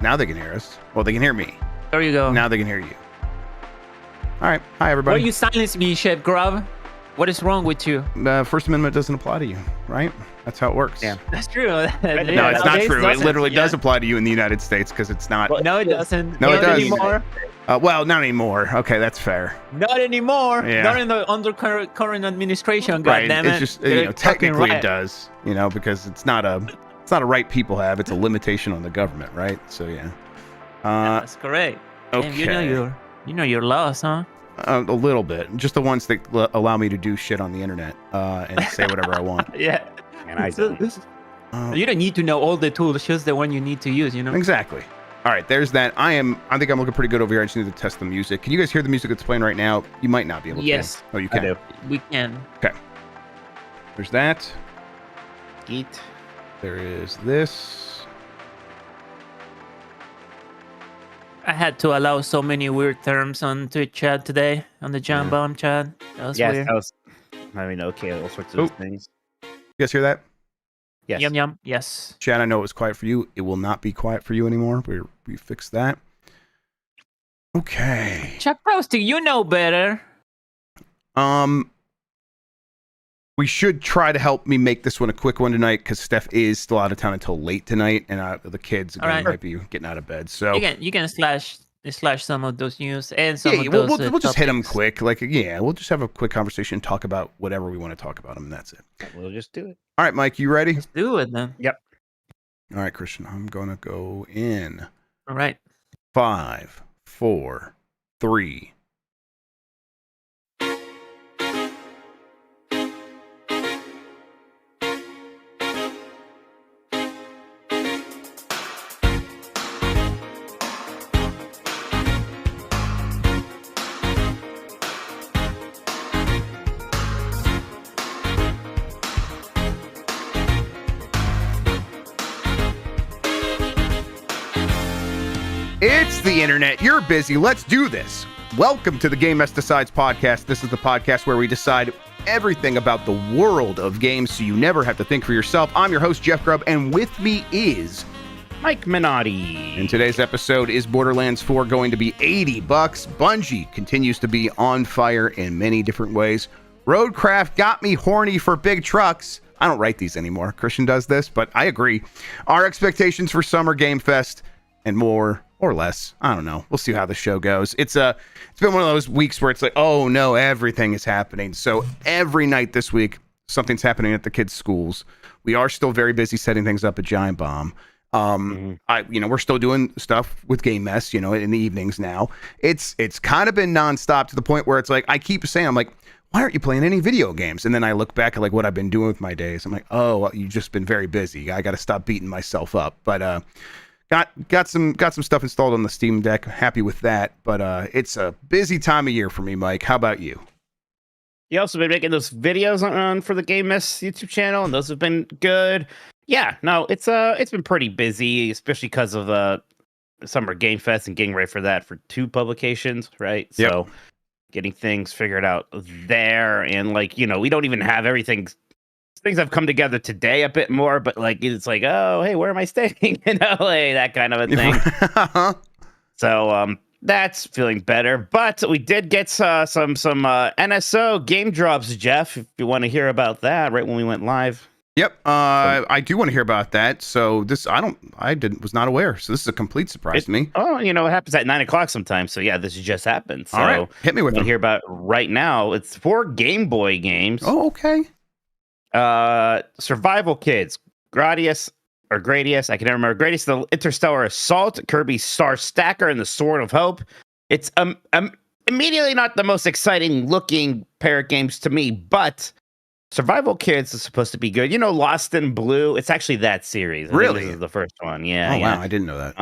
Now they can hear us. Well, they can hear me. There you go. Now they can hear you. All right. Hi, everybody. Why you silence me, Chef Grubb? What is wrong with you? The First Amendment doesn't apply to you, right? That's how it works. Yeah. That's true. No, it's not true. It literally does apply to you in the United States because it's not. Well, no, it doesn't. No, it not does. anymore. Well, not anymore. Okay, that's fair. Not anymore. Yeah. Not in the under current administration. Right. Goddammit. It's just technically it does. Because it's not a right people have. It's a limitation on the government, right? So yeah. That's correct. Okay. And you know your laws, huh? A little bit. Just the ones that allow me to do shit on the internet and say whatever I want. Yeah. And I don't. You don't need to know all the tools, just the one you need to use, Exactly. All right, there's that. I think I'm looking pretty good over here. I just need to test the music. Can you guys hear the music that's playing right now? You might not be able to. Yes. Oh, you can. I do. We can. Okay. There's that. Eat. There is this. I had to allow so many weird terms on Twitch chat today, on the John Bomb chat. That was Yes, weird. that was. Okay, all sorts of things. You guys hear that? Yes. Yum yum. Yes. Chad, I know it was quiet for you. It will not be quiet for you anymore. We fixed that. Okay. Chuck Frosty, you know better. We should try to help me make this one a quick one tonight because Steph is still out of town until late tonight, and the kids again, might be getting out of bed. So you can slash some of those news and some of we'll those. We'll just hit them quick. We'll just have a quick conversation, talk about whatever we want to talk about them, and that's it. We'll just do it. All right, Mike, you ready? Let's do it then. Yep. All right, Christian, I'm gonna go in. All right. 5, 4, 3. It's the internet. You're busy. Let's do this. Welcome to the Game Mess Decides podcast. This is the podcast where we decide everything about the world of games so you never have to think for yourself. I'm your host, Jeff Grubb, and with me is Mike Minotti. And today's episode is Borderlands 4 going to be $80. Bungie continues to be on fire in many different ways. Roadcraft got me horny for big trucks. I don't write these anymore. Christian does this, but I agree. Our expectations for Summer Game Fest and more or less. I don't know. We'll see how the show goes. It's been one of those weeks where it's like, oh no, everything is happening. So every night this week, something's happening at the kids' schools. We are still very busy setting things up at Giant Bomb. We're still doing stuff with Game Mess, in the evenings now. It's kind of been nonstop to the point where it's like, I keep saying, I'm like, why aren't you playing any video games? And then I look back at like what I've been doing with my days. I'm like, oh, well, you've just been very busy. I got to stop beating myself up. But, Got some stuff installed on the Steam Deck. Happy with that, but it's a busy time of year for me, Mike. How about you? You also been making those videos on for the Game Mess YouTube channel, and those have been good. Yeah, no, it's been pretty busy, especially because of Summer Game Fest and getting ready for that for 2 publications, right? Yep. So getting things figured out there, and we don't even have everything. Things have come together today a bit more, but it's like, oh, hey, where am I staying in LA? That kind of a thing. So that's feeling better. But we did get some NSO game drops, Jeff. If you want to hear about that, right when we went live. Yep, I do want to hear about that. So this, was not aware. So this is a complete surprise to me. Oh, it happens at 9:00 sometimes. So yeah, this just happened. So all right, hit me with them. Hear about it right now. It's 4 Game Boy games. Oh, okay. Survival Kids, Gradius, I can never remember. Gradius, the Interstellar Assault, Kirby Star Stacker, and the Sword of Hope. It's immediately not the most exciting looking pair of games to me, but Survival Kids is supposed to be good. Lost in Blue, it's actually that series. Really? This is the first one. Yeah. Oh, yeah. wow, I didn't know that.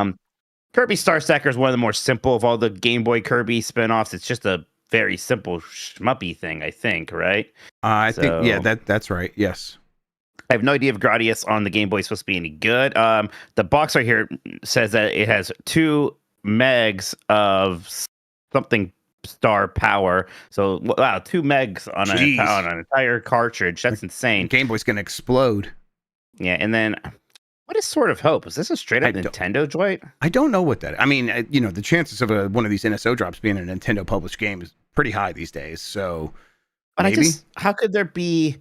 Kirby Star Stacker is one of the more simple of all the Game Boy Kirby spinoffs. It's just a very simple shmuppy thing, I think, right? I think, yeah, that's right. Yes. I have no idea if Gradius on the Game Boy is supposed to be any good. The box right here says that it has 2 megs of something star power. So, wow, 2 megs on an entire cartridge. That's insane. The Game Boy's going to explode. Yeah, and then What is Sword of Hope? Is this a straight up Nintendo joint? I don't know what that. I mean, the chances of one of these NSO drops being a Nintendo published game is pretty high these days. So, but maybe. How could there be?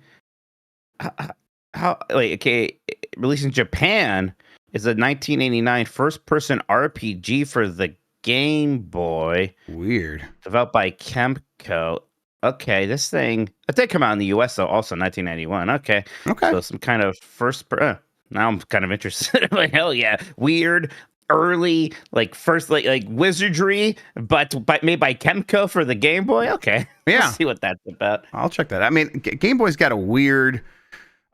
How okay? Released in Japan is a 1989 first-person RPG for the Game Boy. Weird. Developed by Kemco. Okay, this thing it did come out in the US though, also 1991. Okay. So some kind of now I'm kind of interested. Like, hell yeah, weird, early, like first, like wizardry, but made by Kemco for the Game Boy. Okay, yeah. Let's see what that's about. I'll check that. I mean, Game Boy's got a weird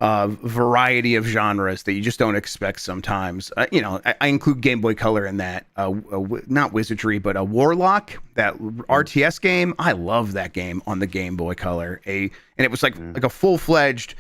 variety of genres that you just don't expect sometimes. I include Game Boy Color in that. Not wizardry, but a Warlock, that RTS game. I love that game on the Game Boy Color. And it was like a full-fledged,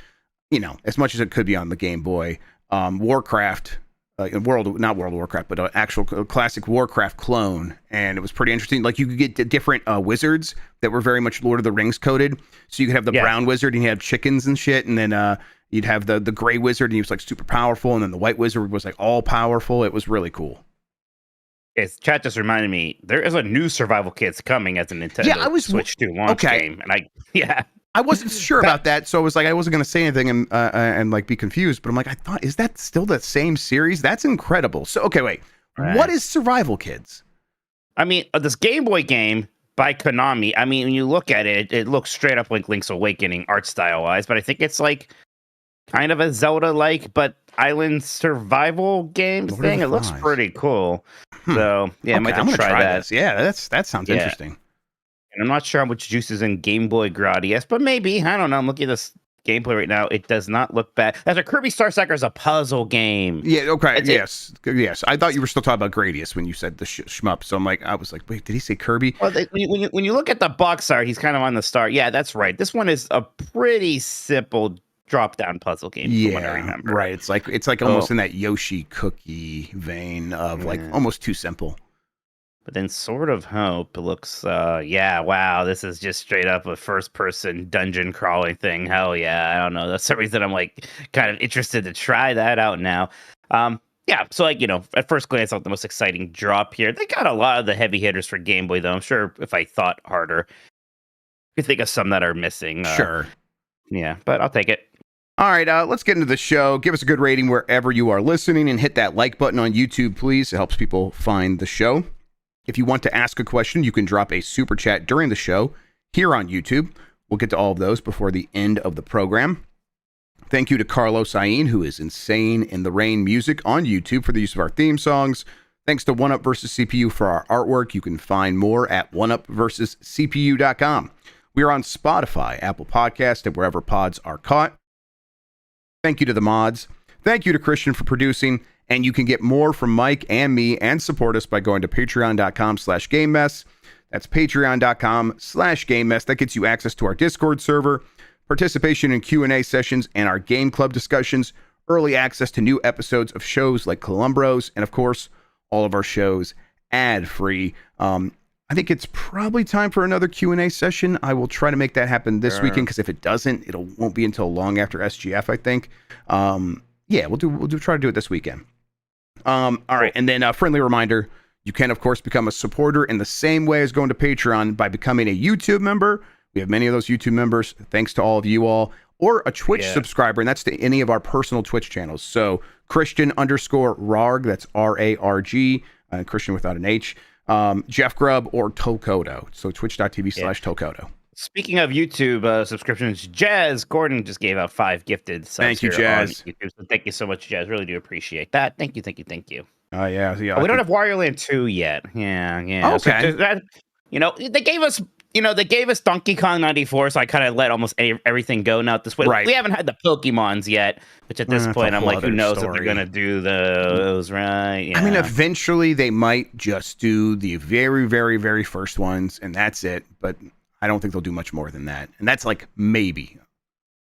as much as it could be on the Game Boy. Warcraft, not World of Warcraft, but an actual classic Warcraft clone, and it was pretty interesting. Like you could get different wizards that were very much Lord of the Rings coded. So you could have the brown wizard, and you had chickens and shit, and then you'd have the gray wizard, and he was like super powerful, and then the white wizard was like all powerful. It was really cool. Yes, chat just reminded me there is a new Survival Kids coming as a Nintendo Switch 2 launch game, and I wasn't sure about that, so I was like, I wasn't going to say anything and like be confused. But I'm like, I thought, is that still the same series? That's incredible. So, okay, wait, what is Survival Kids? I mean, this Game Boy game by Konami. I mean, when you look at it, it looks straight up like Link's Awakening art style wise, but I think it's like kind of a Zelda-like, but island survival game thing. It looks pretty cool. So yeah, I might have to try that. This. Yeah, that sounds interesting. And I'm not sure how much juice is in Game Boy Gradius, but maybe. I don't know. I'm looking at this gameplay right now. It does not look bad. That's a Kirby Star Saga is a puzzle game. Yeah, okay. Yes. I thought you were still talking about Gradius when you said the shmup. So I was like, wait, did he say Kirby? Well, when you look at the box art, he's kind of on the start. Yeah, that's right. This one is a pretty simple drop-down puzzle game. From what I remember. Right. It's like almost in that Yoshi cookie vein of like almost too simple. But then Sword of Hope looks, wow, this is just straight up a first-person dungeon crawling thing. Hell yeah, I don't know. That's the reason I'm like kind of interested to try that out now. So at first glance, not the most exciting drop here. They got a lot of the heavy hitters for Game Boy, though. I'm sure if I thought harder, I could think of some that are missing. Sure. Yeah, but I'll take it. All right, let's get into the show. Give us a good rating wherever you are listening, and hit that like button on YouTube, please. It helps people find the show. If you want to ask a question, you can drop a super chat during the show here on YouTube. We'll get to all of those before the end of the program. Thank you to Carlos Ain, who is Insane in the Rain Music on YouTube, for the use of our theme songs. Thanks to 1UP vs. CPU for our artwork. You can find more at 1UpVersusCPU.com. We are on Spotify, Apple Podcast, and wherever pods are caught. Thank you to the mods. Thank you to Christian for producing. And you can get more from Mike and me and support us by going to patreon.com/GameMess. That's patreon.com/GameMess. That gets you access to our Discord server, participation in Q&A sessions and our game club discussions, early access to new episodes of shows like Columbros, and of course, all of our shows ad-free. I think it's probably time for another Q&A session. I will try to make that happen this weekend, because if it doesn't, it won't be until long after SGF, I think. We'll try to do it this weekend. All right, and then a friendly reminder, you can, of course, become a supporter in the same way as going to Patreon by becoming a YouTube member. We have many of those YouTube members, thanks to all of you all, or a Twitch subscriber, and that's to any of our personal Twitch channels. So Christian_Rarg, that's R-A-R-G, Christian without an H, Jeff Grubb, or Tokoto. So twitch.tv/Tokoto. Speaking of YouTube subscriptions, Jazz Gordon just gave out 5 gifted subs. Thank you, Jazz. So thank you so much, Jazz. Really do appreciate that. Thank you. Yeah. We don't have Wario Land 2 yet. Yeah. Okay. So they gave us Donkey Kong 94, so I kind of let almost everything go now at this point. Right. We haven't had the Pokemons yet, which at this point I'm like, who knows if they're gonna do those, right? Yeah. I mean, eventually they might just do the very, very, very first ones, and that's it. But I don't think they'll do much more than that. And that's like maybe.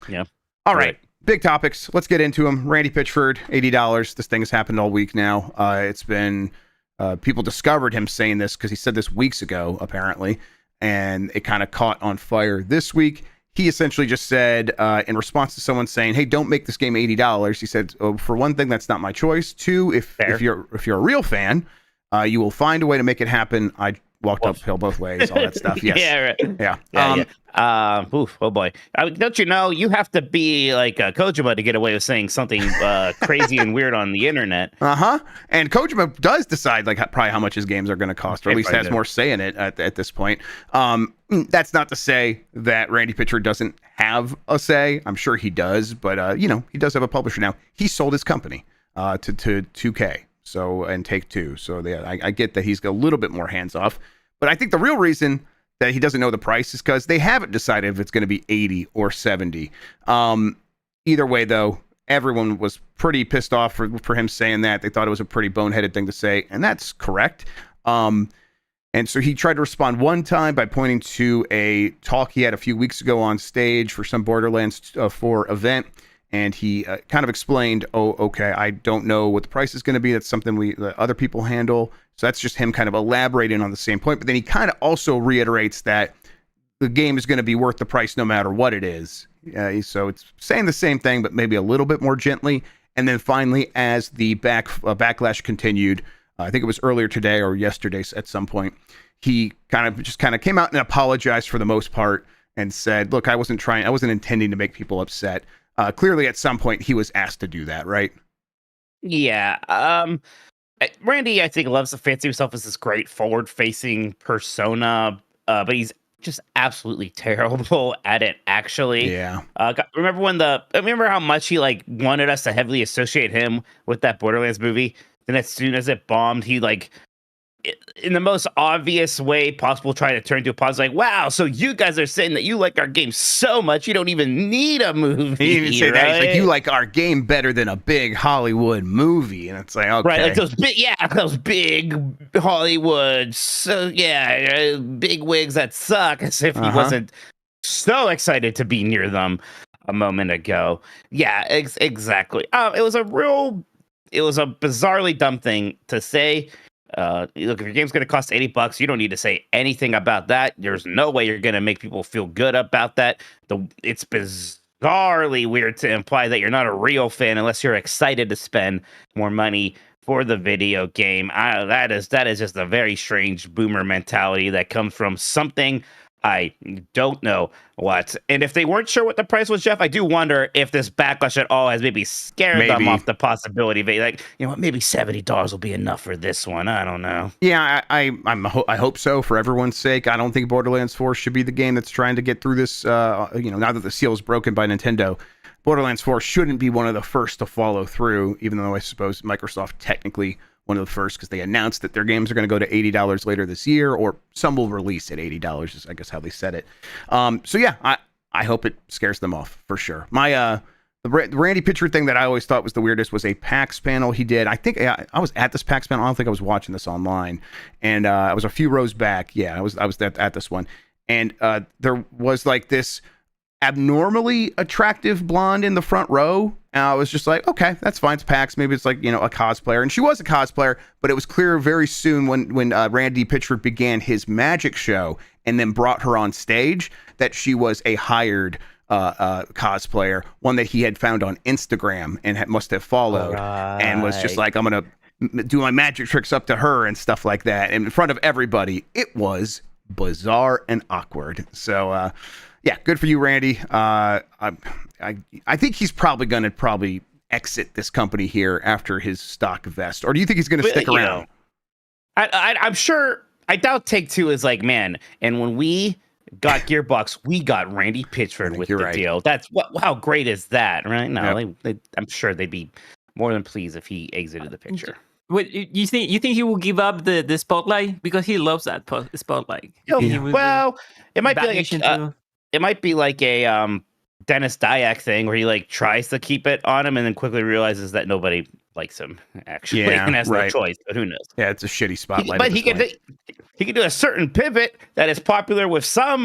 Yeah. All right. Big topics. Let's get into them. Randy Pitchford, $80. This thing has happened all week now. It's been, people discovered him saying this because he said this weeks ago, apparently. And it kind of caught on fire this week. he essentially just said, in response to someone saying, "Hey, don't make this game $80." He said, "Oh, for one thing, that's not my choice. Two, if you're a real fan, you will find a way to make it happen." I walked uphill both ways, all that stuff. Yes. Yeah, right. Yeah. Oof, oh boy. Don't you know you have to be like Kojima to get away with saying something crazy and weird on the internet? And Kojima does decide like probably how much his games are going to cost, or at least has more say in it at this point. That's not to say that Randy Pitchford doesn't have a say. I'm sure he does, but he does have a publisher now. He sold his company to 2K, and Take-Two. So I get that he's got a little bit more hands off. But I think the real reason that he doesn't know the price is because they haven't decided if it's going to be 80 or 70. Either way, though, everyone was pretty pissed off for him saying that. They thought it was a pretty boneheaded thing to say, and that's correct. And so he tried to respond one time by pointing to a talk he had a few weeks ago on stage for some Borderlands 4 event. And he kind of explained, "Oh, okay, I don't know what the price is going to be. That's something the other people handle." So that's just him kind of elaborating on the same point. But then he kind of also reiterates that the game is going to be worth the price no matter what it is. So it's saying the same thing, but maybe a little bit more gently. And then finally, as the backlash continued, I think it was earlier today or yesterday at some point, he kind of came out and apologized for the most part and said, "Look, I wasn't intending to make people upset." Clearly, at some point, he was asked to do that, right? Yeah. Randy, I think, loves to fancy himself as this great forward-facing persona, but he's just absolutely terrible at it, actually. Yeah. Remember how much he wanted us to heavily associate him with that Borderlands movie? Then as soon as it bombed, he in the most obvious way possible, try to turn to a positive, wow, so you guys are saying that you like our game so much you don't even need a movie. He didn't even say that. He's right? like, you like our game better than a big Hollywood movie. And it's like, okay. Right, like those big Hollywood, big wigs that suck, as if he wasn't so excited to be near them a moment ago. Yeah, exactly. It was a bizarrely dumb thing to say. Look, if your game's going to cost $80, you don't need to say anything about that. There's no way you're going to make people feel good about that. It's bizarrely weird to imply that you're not a real fan unless you're excited to spend more money for the video game. That is just a very strange boomer mentality that comes from something I don't know what. And if they weren't sure what the price was, Jeff, I do wonder if this backlash at all has maybe scared them off the possibility of maybe $70 will be enough for this one. I don't know. Yeah, I hope so, for everyone's sake. I don't think Borderlands 4 should be the game that's trying to get through this. Now that the seal is broken by Nintendo, Borderlands 4 shouldn't be one of the first to follow through, even though I suppose Microsoft technically one of the first, because they announced that their games are going to go to $80 later this year, or some will release at $80 is I guess how they said it. So yeah, I hope it scares them off for sure. The Randy Pitchford thing that I always thought was the weirdest was a PAX panel he did. I think I was at this PAX panel. I don't think I was watching this online, and I was a few rows back. Yeah, I was at this one, and there was this abnormally attractive blonde in the front row. And I was just like, okay, that's fine. It's PAX. Maybe it's a cosplayer. And she was a cosplayer, but it was clear very soon when Randy Pitchford began his magic show and then brought her on stage that she was a hired cosplayer, one that he had found on Instagram and must have followed, and was just like, I'm going to do my magic tricks up to her and stuff like that. And in front of everybody, it was bizarre and awkward. So, yeah, good for you, Randy. I think he's probably going to exit this company here after his stock vest. Or do you think he's going to stick around? I'm sure. I doubt Take-Two is like, man, and when we got Gearbox, we got Randy Pitchford with the deal. That's how great is that, right? No, yep. I'm sure they'd be more than pleased if he exited the picture. Wait, you think he will give up the spotlight because he loves that spotlight? Well, it might be like a Dennis Dyack thing where he tries to keep it on him and then quickly realizes that nobody likes him actually and has no choice. But who knows? Yeah, it's a shitty spotlight. But he can do a certain pivot that is popular with some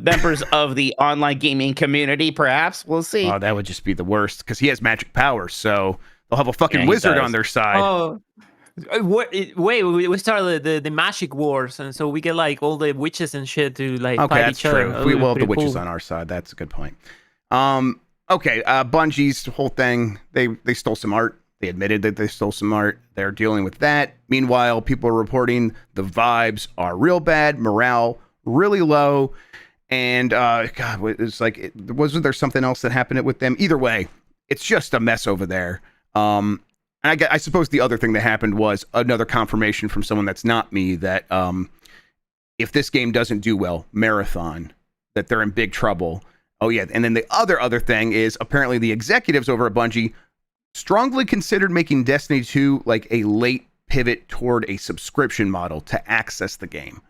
members of the online gaming community. Perhaps we'll see. Oh, that would just be the worst because he has magic powers, so they'll have a fucking wizard on their side. Oh, Wait, we started the magic wars, and so we get like all the witches and shit to like Okay, fight that's each other. true. That We would be will have the pretty witches cool. on our side. That's a good point. Okay, Bungie's whole thing, they stole some art. They admitted that they stole some art. They're dealing with that. Meanwhile, people are reporting the vibes are real bad, morale really low, and God, it's like, wasn't there something else that happened with them? Either way, it's just a mess over there. And I suppose the other thing that happened was another confirmation from someone that's not me that if this game doesn't do well, Marathon, that they're in big trouble. Oh yeah, and then the other thing is apparently the executives over at Bungie strongly considered making Destiny 2 like a late pivot toward a subscription model to access the game.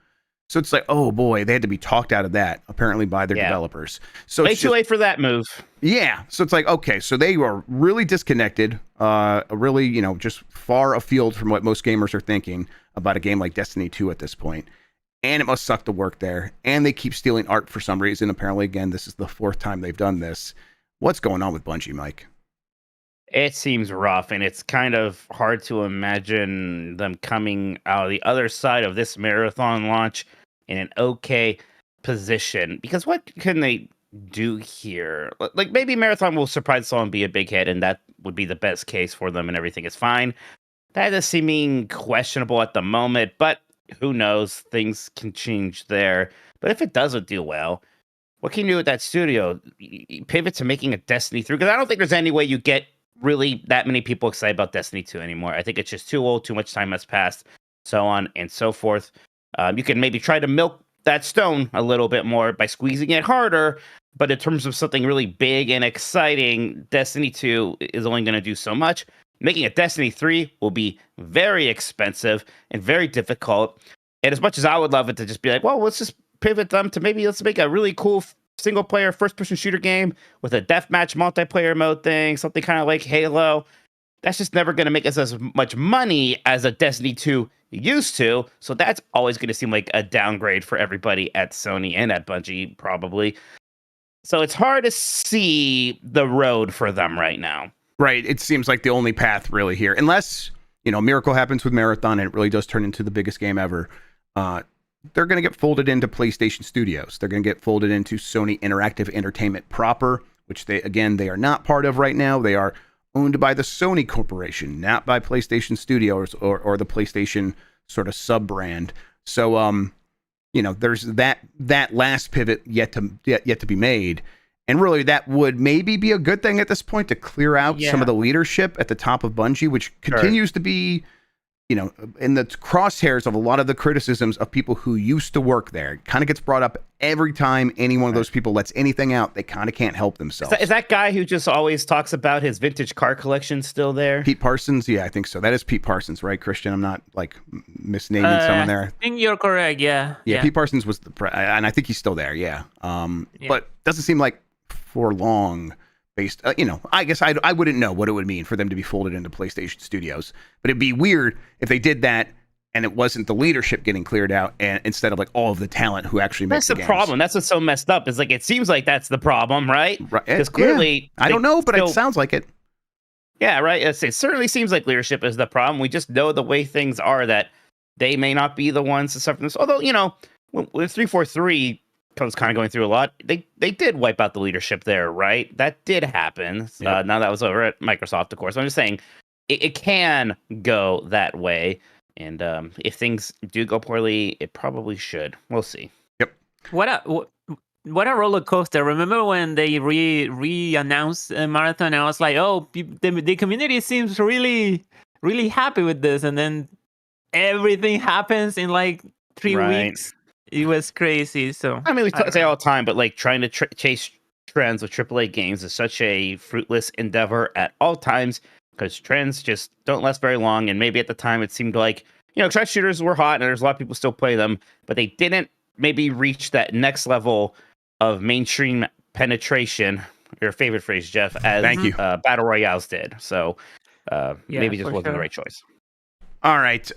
So it's like, oh boy, they had to be talked out of that apparently by their developers. So way it's too late for that move. Yeah, so it's like, okay, so they were really disconnected, really, just far afield from what most gamers are thinking about a game like Destiny 2 at this point. And it must suck to work there. And they keep stealing art for some reason. Apparently, again, this is the 4th time they've done this. What's going on with Bungie, Mike? It seems rough, and it's kind of hard to imagine them coming out of the other side of this Marathon launch in an okay position. Because what can they do here? Like, maybe Marathon will surprise someone, be a big hit, and that would be the best case for them, and everything is fine. That is seeming questionable at the moment, but who knows? Things can change there. But if it doesn't do well, what can you do with that studio? You pivot to making a Destiny 3? Because I don't think there's any way you get really that many people excited about Destiny 2 anymore. I think it's just too old, too much time has passed, so on and so forth. You can maybe try to milk that stone a little bit more by squeezing it harder, but in terms of something really big and exciting, Destiny 2 is only going to do so much. Making a Destiny 3 will be very expensive and very difficult. And as much as I would love it to just be like, well, let's just pivot them to maybe let's make a really cool single-player first-person shooter game with a deathmatch multiplayer mode thing, something kind of like Halo. That's just never going to make us as much money as a Destiny 2 used to. So that's always going to seem like a downgrade for everybody at Sony and at Bungie, probably. So it's hard to see the road for them right now. Right. It seems like the only path really here, unless, a miracle happens with Marathon and it really does turn into the biggest game ever. They're going to get folded into PlayStation Studios. They're going to get folded into Sony Interactive Entertainment proper, which they are not part of right now. They are owned by the Sony Corporation, not by PlayStation Studios or the PlayStation sort of sub-brand. So, there's that last pivot yet to be made. And really, that would maybe be a good thing at this point to clear out some of the leadership at the top of Bungie, which continues to be, in the crosshairs of a lot of the criticisms of people who used to work there. It kind of gets brought up every time any one of those people lets anything out. They kind of can't help themselves. Is that guy who just always talks about his vintage car collection still there? Pete Parsons? Yeah, I think so. That is Pete Parsons, right, Christian? I'm not misnaming someone there. I think you're correct. Yeah. Pete Parsons was and I think he's still there. Yeah. But doesn't seem like for long based, I guess I wouldn't know what it would mean for them to be folded into PlayStation Studios, but it'd be weird if they did that and it wasn't the leadership getting cleared out and instead of like all of the talent who actually makes the games. That's the problem. That's what's so messed up is like, it seems like that's the problem, right? Because clearly, I don't know, but it sounds like it. Yeah, right. It certainly seems like leadership is the problem. We just know the way things are that they may not be the ones to suffer this. Although, with 343 was kind of going through a lot, they did wipe out the leadership there, right? That did happen. Now that was over at Microsoft, of course. I'm just saying it can go that way. And if things do go poorly, it probably should. We'll see. Yep. What a roller coaster. Remember when they re-announced Marathon? I was like, oh, the community seems really, really happy with this. And then everything happens in like 3 weeks. It was crazy. So I mean, we say all the time, but like trying to chase trends with AAA games is such a fruitless endeavor at all times because trends just don't last very long. And maybe at the time it seemed like, trash shooters were hot and there's a lot of people still play them, but they didn't maybe reach that next level of mainstream penetration. Your favorite phrase, Jeff, as Thank you. Battle Royales did. So maybe just wasn't the right choice. All right,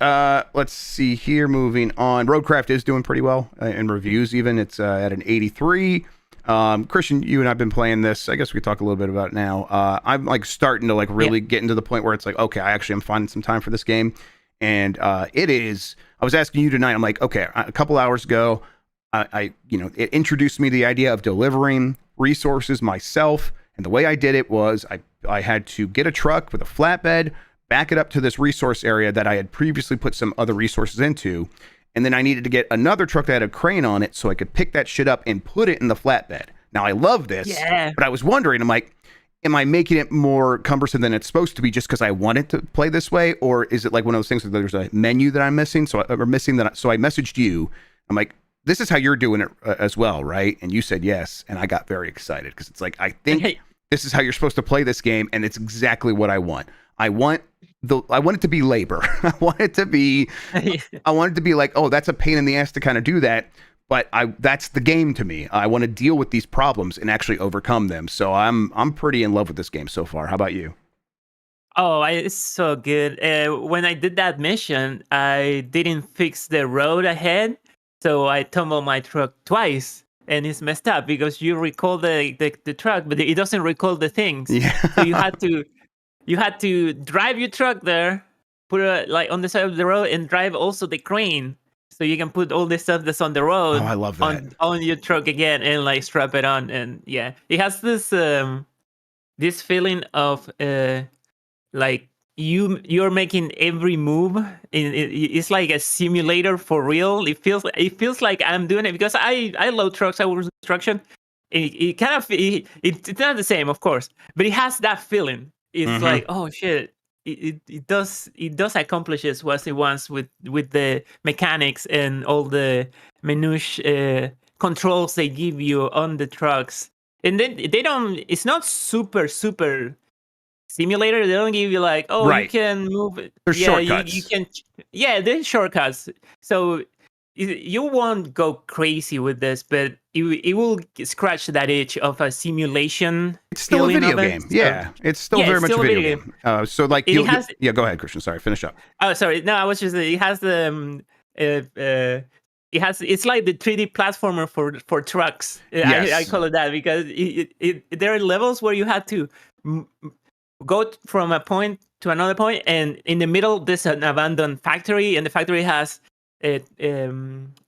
let's see here. Moving on, Roadcraft is doing pretty well in reviews. Even it's at an 83. Christian, you and I've been playing this. I guess we could talk a little bit about it now. I'm like starting to really get into the point where it's like, okay, I actually am finding some time for this game. And it is. I was asking you tonight. I'm like, okay, a couple hours ago, it introduced me to the idea of delivering resources myself. And the way I did it was I had to get a truck with a flatbed, back it up to this resource area that I had previously put some other resources into. And then I needed to get another truck that had a crane on it so I could pick that shit up and put it in the flatbed. Now, I love this, but I was wondering, I'm like, am I making it more cumbersome than it's supposed to be just because I want it to play this way? Or is it like one of those things where there's a menu that I'm missing? So I messaged you. I'm like, this is how you're doing it as well, right? And you said yes. And I got very excited because it's like, I think this is how you're supposed to play this game. And it's exactly what I want. I want it to be labor. I want it to be like, oh, that's a pain in the ass to kind of do that. But that's the game to me. I want to deal with these problems and actually overcome them. So I'm pretty in love with this game so far. How about you? Oh, it's so good. When I did that mission, I didn't fix the road ahead. So I tumbled my truck twice. And it's messed up because you recall the truck, but it doesn't recall the things. Yeah. So you had to drive your truck there, put it like on the side of the road, and drive also the crane, so you can put all the stuff that's on the road. Oh, I love that. on your truck again and like strap it on. And yeah, it has this feeling of like you're making every move. It's like a simulator for real. It feels like I'm doing it because I love trucks. I work construction. It kind of it's not the same, of course, but it has that feeling. It's like, oh shit, it does accomplishes what it wants with the mechanics and all the minutiae controls they give you on the trucks. And then it's not super simulator. They don't give you like, oh, right. You can move it. There's shortcuts. You can. Yeah, there's shortcuts. So you won't go crazy with this, but it will scratch that itch of a simulation. It's still a video game. Yeah, it's still very much a video game. So like, go ahead, Christian. Sorry, finish up. Oh, sorry. No, I was just. It has the. It's like the 3D platformer for trucks. Yes. I call it that because there are levels where you have to go from a point to another point, and in the middle there's an abandoned factory, and the factory has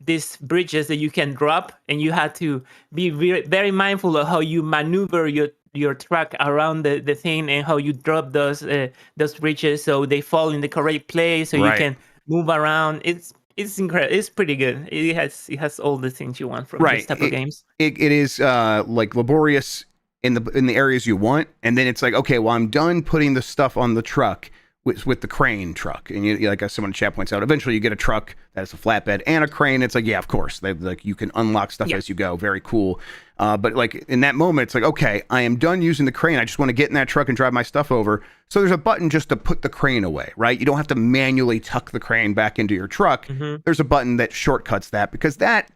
these bridges that you can drop, and you have to be very, very mindful of how you maneuver your truck around the thing and how you drop those bridges so they fall in the correct place so you can move around. It's incredible. It's pretty good. It has all the things you want from this type of games. It is like laborious in the areas you want, and then it's like, okay, well, I'm done putting the stuff on the truck with the crane truck, and you like someone in chat points out, eventually you get a truck that has a flatbed and a crane. It's like, yeah, of course, like you can unlock stuff as you go. Very cool. But like in that moment, it's like, okay, I am done using the crane. I just want to get in that truck and drive my stuff over. So there's a button just to put the crane away, right? You don't have to manually tuck the crane back into your truck. There's a button that shortcuts that, because that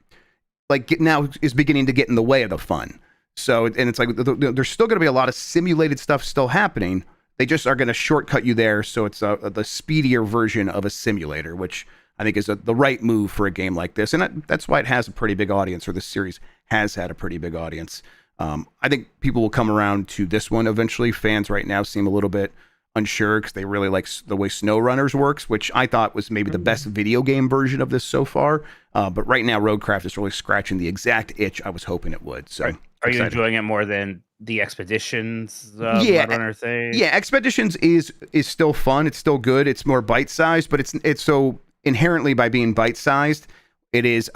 now is beginning to get in the way of the fun. So, and it's like, there's still going to be a lot of simulated stuff still happening. They just are going to shortcut you there, so it's the speedier version of a simulator, which I think is the right move for a game like this. And that's why it has a pretty big audience, or this series has had a pretty big audience. I think people will come around to this one eventually. Fans right now seem a little bit unsure because they really like the way SnowRunners works, which I thought was maybe the best video game version of this so far. But right now, Roadcraft is really scratching the exact itch I was hoping it would. So, are you enjoying it more than the Expeditions Runner thing? Yeah, Expeditions is still fun. It's still good. It's more bite-sized, but it's so inherently, by being bite-sized, it is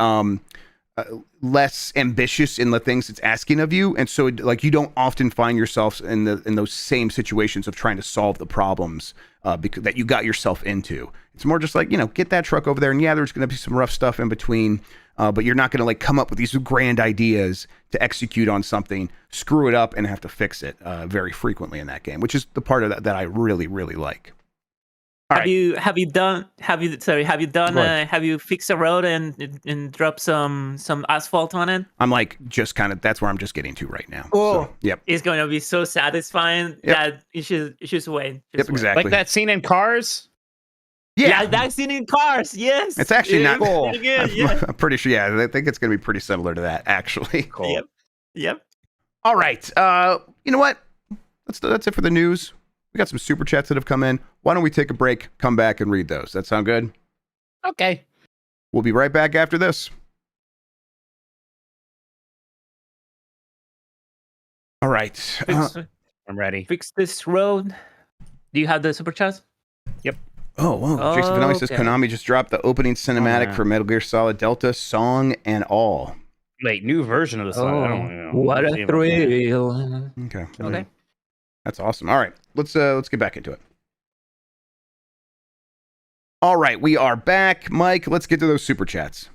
less ambitious in the things it's asking of you, and so like you don't often find yourself in those same situations of trying to solve the problems that you got yourself into. It's more just like, get that truck over there, and yeah, there's going to be some rough stuff in between. But you're not going to like come up with these grand ideas to execute on something, screw it up, and have to fix it very frequently in that game, which is the part of that I really, really like. Have you fixed a road and dropped some asphalt on it? I'm like that's where I'm just getting to right now. Oh, so, yep. It's going to be so satisfying that you should wait. Exactly. Like that scene in Cars. Yeah, that scene in Cars. Yes, it's actually not cool. I'm pretty sure. Yeah, I think it's going to be pretty similar to that. Actually, cool. Yep. All right. You know what? That's it for the news. We got some super chats that have come in. Why don't we take a break, come back, and read those? That sound good? Okay. We'll be right back after this. All right. I'm ready. Fix this road. Do you have the super chats? Yep. Oh, wow. Jason Finale says Okay. Konami just dropped the opening cinematic man. for Metal Gear Solid Delta, song and all. Wait, new version of the song. I don't know. What Let's see a about that. thrill. Okay. Okay. That's awesome. All right. Let's get back into it. All right, we are back. Mike, let's get to those super chats.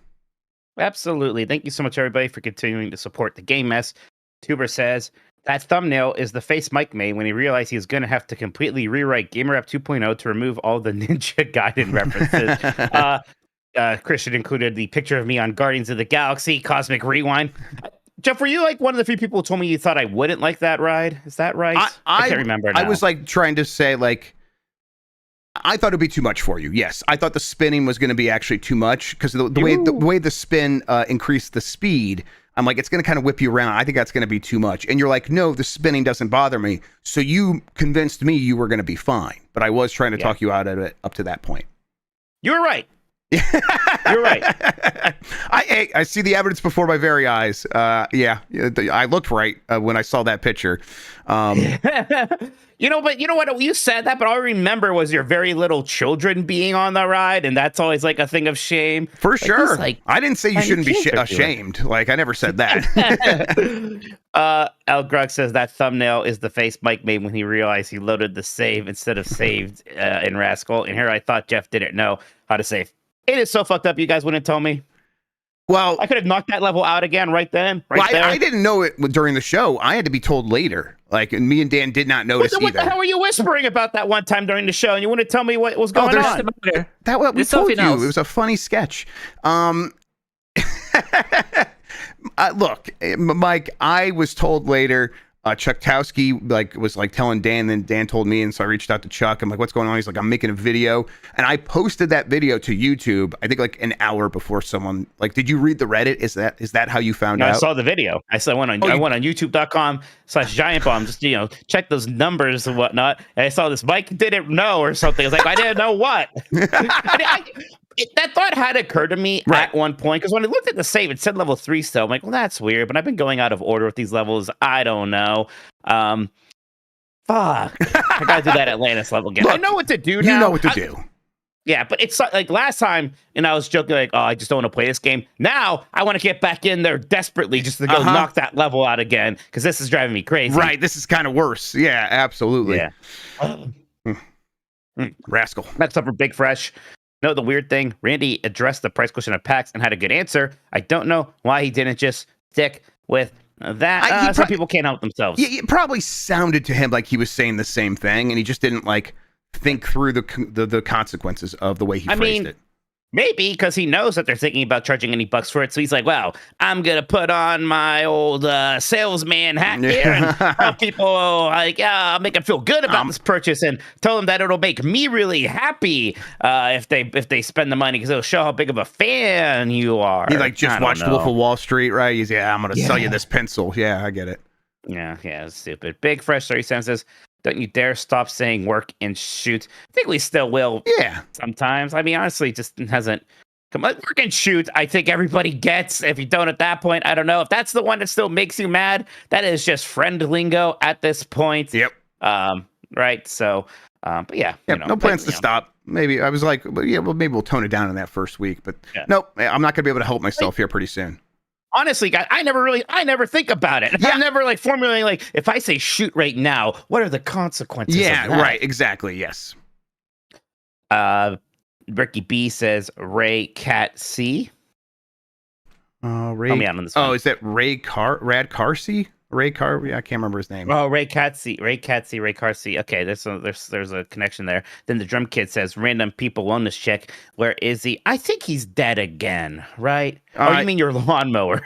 Absolutely. Thank you so much, everybody, for continuing to support the Game Mess. Tuber says, that thumbnail is the face Mike made when he realized he was going to have to completely rewrite GamerApp 2.0 to remove all the Ninja Gaiden references. Christian included the picture of me on Guardians of the Galaxy, Cosmic Rewind. Jeff, were you like one of the few people who told me you thought I wouldn't like that ride? Is that right? I can't remember now. I was like trying to say, like, I thought it'd be too much for you. Yes, I thought the spinning was going to be actually too much because the way the spin increased the speed. I'm like, it's going to kind of whip you around. I think that's going to be too much. And you're like, no, the spinning doesn't bother me. So you convinced me you were going to be fine. But I was trying to talk you out of it up to that point. You were right. You're right. I see the evidence before my very eyes. I looked right when I saw that picture. You know what? You said that, but all I remember was your very little children being on the ride, and that's always like a thing of shame. For sure. I didn't say you shouldn't be ashamed. Like, I never said that. El Grug says that thumbnail is the face Mike made when he realized he loaded the save instead of saved in Rascal. And here I thought Jeff didn't know how to save. It is so fucked up. You guys wouldn't tell me. Well, I could have knocked that level out again right then. I didn't know it during the show. I had to be told later. Like, and me and Dan did not notice either. What the hell were you whispering about that one time during the show, and you wouldn't tell me what was going on? We told you. It was a funny sketch. Look, Mike, I was told later. Chuckowski was telling Dan, then Dan told me, and so I reached out to Chuck. I'm like, what's going on? He's like, I'm making a video, and I posted that video to YouTube. I think like an hour before someone did you read the Reddit? Is that how you found out? I saw the video. I went on YouTube.com/GiantBomb just check those numbers and whatnot. And I saw this Mike didn't know or something. I was like, I didn't know what. That thought had occurred to me at one point, because when I looked at the save, it said level 3 still. I'm like, well, that's weird, but I've been going out of order with these levels. I don't know. Fuck. I gotta do that Atlantis level again. Look, I know what to do now. You know what to do. Yeah, but it's like last time, and I was joking like, oh, I just don't want to play this game. Now, I want to get back in there desperately just to go knock that level out again, because this is driving me crazy. Right, this is kind of worse. Yeah, absolutely. Yeah. Rascal. Next up for Big Fresh. No, the weird thing, Randy addressed the price question of packs and had a good answer. I don't know why he didn't just stick with that. Some people can't help themselves. Yeah, it probably sounded to him like he was saying the same thing, and he just didn't think through the consequences of the way he phrased it. Maybe because he knows that they're thinking about charging any bucks for it. So he's like, well, I'm going to put on my old salesman hat here and tell people, I'll make them feel good about this purchase and tell them that it'll make me really happy if they spend the money, because it'll show how big of a fan you are. He just watched Wolf of Wall Street, right? He's, I'm going to sell you this pencil. Yeah, I get it. Yeah, it's stupid. Big Fresh 30 cents says, don't you dare stop saying work and shoot. I think we still will. Yeah. Sometimes. I mean, honestly, it just hasn't come on. Work and shoot, I think everybody gets. If you don't at that point, I don't know. If that's the one that still makes you mad, that is just friend lingo at this point. Yep. Right. So, but yeah. No plans to stop. Maybe I was like, maybe we'll tone it down in that first week. But nope, I'm not going to be able to help myself here pretty soon. Honestly, guys, I never think think it. Yeah. I'm never formulating if I say shoot right now, what are the consequences? Yeah, of that? Right, exactly, yes. Ricky B says Ray Cat C. Ray. Help me out on this one. Oh, is that Ray Carsey? Ray Car? Yeah, I can't remember his name. Oh, Ray Catsy. Okay, there's a connection there. Then the Drum Kid says, random people wellness check. Where is he? I think he's dead again, right? You mean your lawnmower?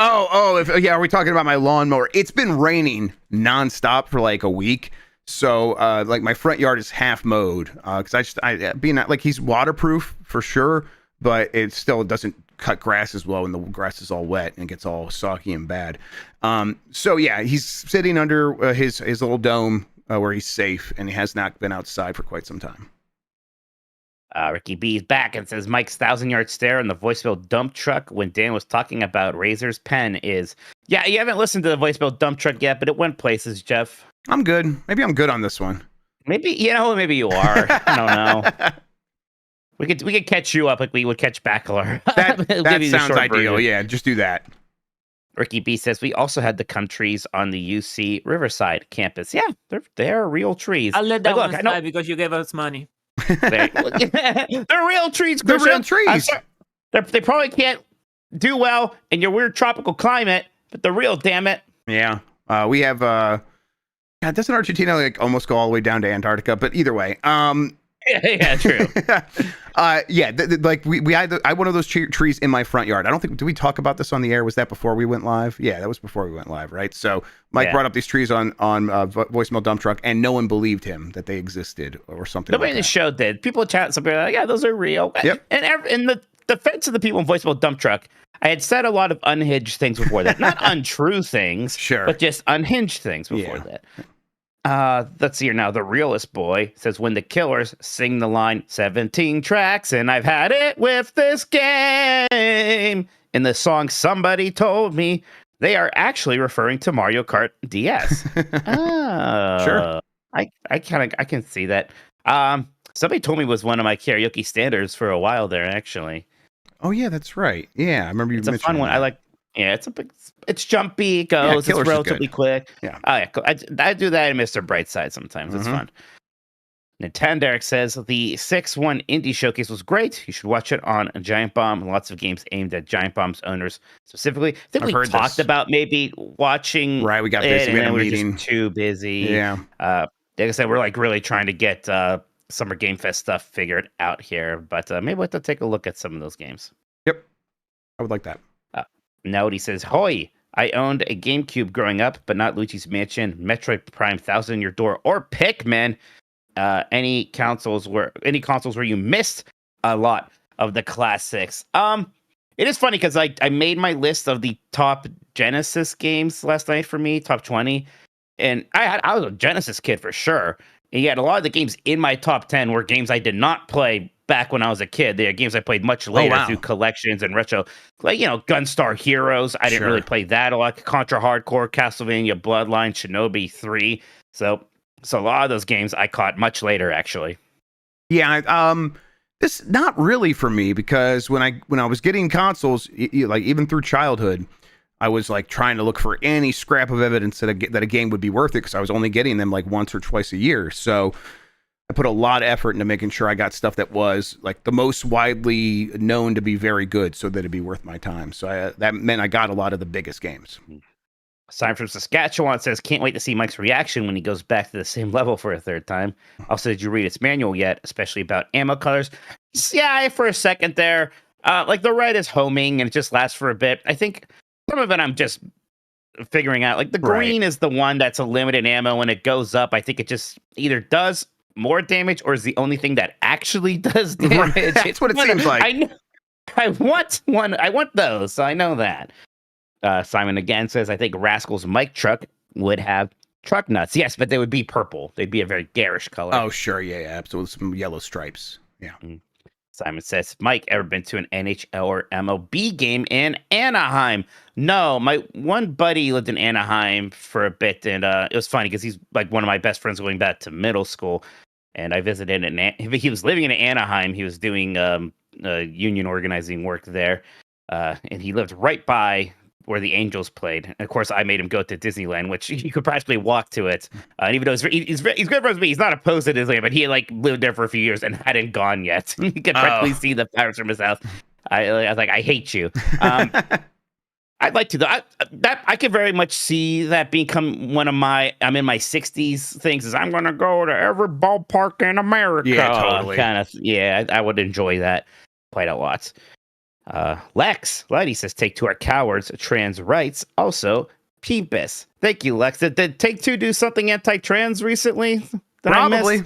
Are we talking about my lawnmower? It's been raining nonstop for a week. So my front yard is half mowed because he's waterproof for sure, but it still doesn't cut grass as well, and the grass is all wet and it gets all soggy and bad. So yeah, he's sitting under his little dome where he's safe, and he has not been outside for quite some time. Ricky B's back and says Mike's 1,000-yard stare in the voicemail dump truck when Dan was talking about Razor's pen is. Yeah, you haven't listened to the voicemail dump truck yet, but it went places, Jeff. I'm good. Maybe I'm good on this one. Maybe maybe you are. I don't know. We could catch you up like we would catch Backler. That sounds ideal. Version. Yeah, just do that. Ricky B says we also had the countries on the UC Riverside campus. Yeah, they're real trees. I'll let that Like, one slide because you gave us money. They're real trees. They're Christian. real trees. They probably can't do well in your weird tropical climate, but they're real. Damn it. Yeah. We have. God, doesn't Argentina like almost go all the way down to Antarctica? But either way. Yeah, true. Yeah, like we had I had one of those trees in my front yard. I don't think, did we talk about this on the air? Was that before we went live? Yeah, that was before we went live, right? So Mike brought up these trees on voicemail dump truck, and no one believed him that they existed or something. Nobody like in the show did. People chat, some people are like, yeah, those are real. Yep. And in the defense of the people in voicemail dump truck, I had said a lot of unhinged things before that. Not untrue things, Sure. but just unhinged things before that. Let's see here now. The realist boy says, when the Killers sing the line 17 tracks and I've had it with this game. In the song Somebody Told Me, they are actually referring to Mario Kart DS. Sure. I can see that. Somebody Told Me was one of my karaoke standards for a while there, actually. Oh yeah, that's right. Yeah, I remember you mentioned It's a fun one. that. I like. Yeah, it's jumpy. It goes. Killers It's is relatively good. quick. Yeah. Oh, yeah. Cool. I do that in Mr. Brightside sometimes. It's fun. Nintendo says the 6-1 Indie Showcase was great. You should watch it on Giant Bomb. Lots of games aimed at Giant Bomb's owners specifically. I think we talked about maybe watching. Right, we got busy. We had a meeting. We're just too busy. Yeah. Like I said, we're like really trying to get Summer Game Fest stuff figured out here, but maybe we'll have to take a look at some of those games. Yep. I would like that. Nowdy says, "Hoy, I owned a GameCube growing up, but not Luigi's Mansion, Metroid Prime, Thousand Year Door, or Pikmin. Any consoles where you missed a lot of the classics." It is funny because I made my list of the top Genesis games last night for me, top 20, and I was a Genesis kid for sure. And yet a lot of the games in my top 10 were games I did not play back when I was a kid. They are games I played much later through collections and retro, like, Gunstar Heroes. I didn't really play that a lot. Contra Hardcore, Castlevania, Bloodline, Shinobi 3. So a lot of those games I caught much later, actually. Yeah, this not really for me, because when I was getting consoles, like even through childhood, I was like trying to look for any scrap of evidence that a game would be worth it, because I was only getting them like once or twice a year. So I put a lot of effort into making sure I got stuff that was like the most widely known to be very good, so that it'd be worth my time. So that meant I got a lot of the biggest games. Simon from Saskatchewan says, "Can't wait to see Mike's reaction when he goes back to the same level for a third time. Also, did you read its manual yet, especially about ammo colors?" Yeah, for a second there. Like the red is homing and it just lasts for a bit. I think some of it I'm just figuring out. Like the green is the one that's a limited ammo. When it goes up, I think it just either does more damage or is the only thing that actually does damage. That's what it seems like. I want one. I want those. So I know that. Simon again says, "I think Rascal's mic truck would have truck nuts." Yes, but they would be purple. They'd be a very garish color. Oh, sure. Yeah, absolutely. Some yellow stripes. Yeah. Simon says, "Mike, ever been to an NHL or MLB game in Anaheim?" No, my one buddy lived in Anaheim for a bit, and it was funny because he's like one of my best friends going back to middle school. And I visited, and he was living in Anaheim. He was doing union organizing work there, and he lived right by where the Angels played. And of course, I made him go to Disneyland, which you could practically walk to it. And even though he's good friends with me, he's not opposed to Disneyland, but he like lived there for a few years and hadn't gone yet. You could practically see the pirates from his house. I was like, I hate you. I'd like to, I could very much see that become one of my, I'm in my 60s things, is I'm going to go to every ballpark in America. Yeah, totally. I would enjoy that quite a lot. Lex, Lady says, Take-Two are cowards, trans rights, also Peepus. Thank you, Lex. Did Take-Two do something anti-trans recently? Probably.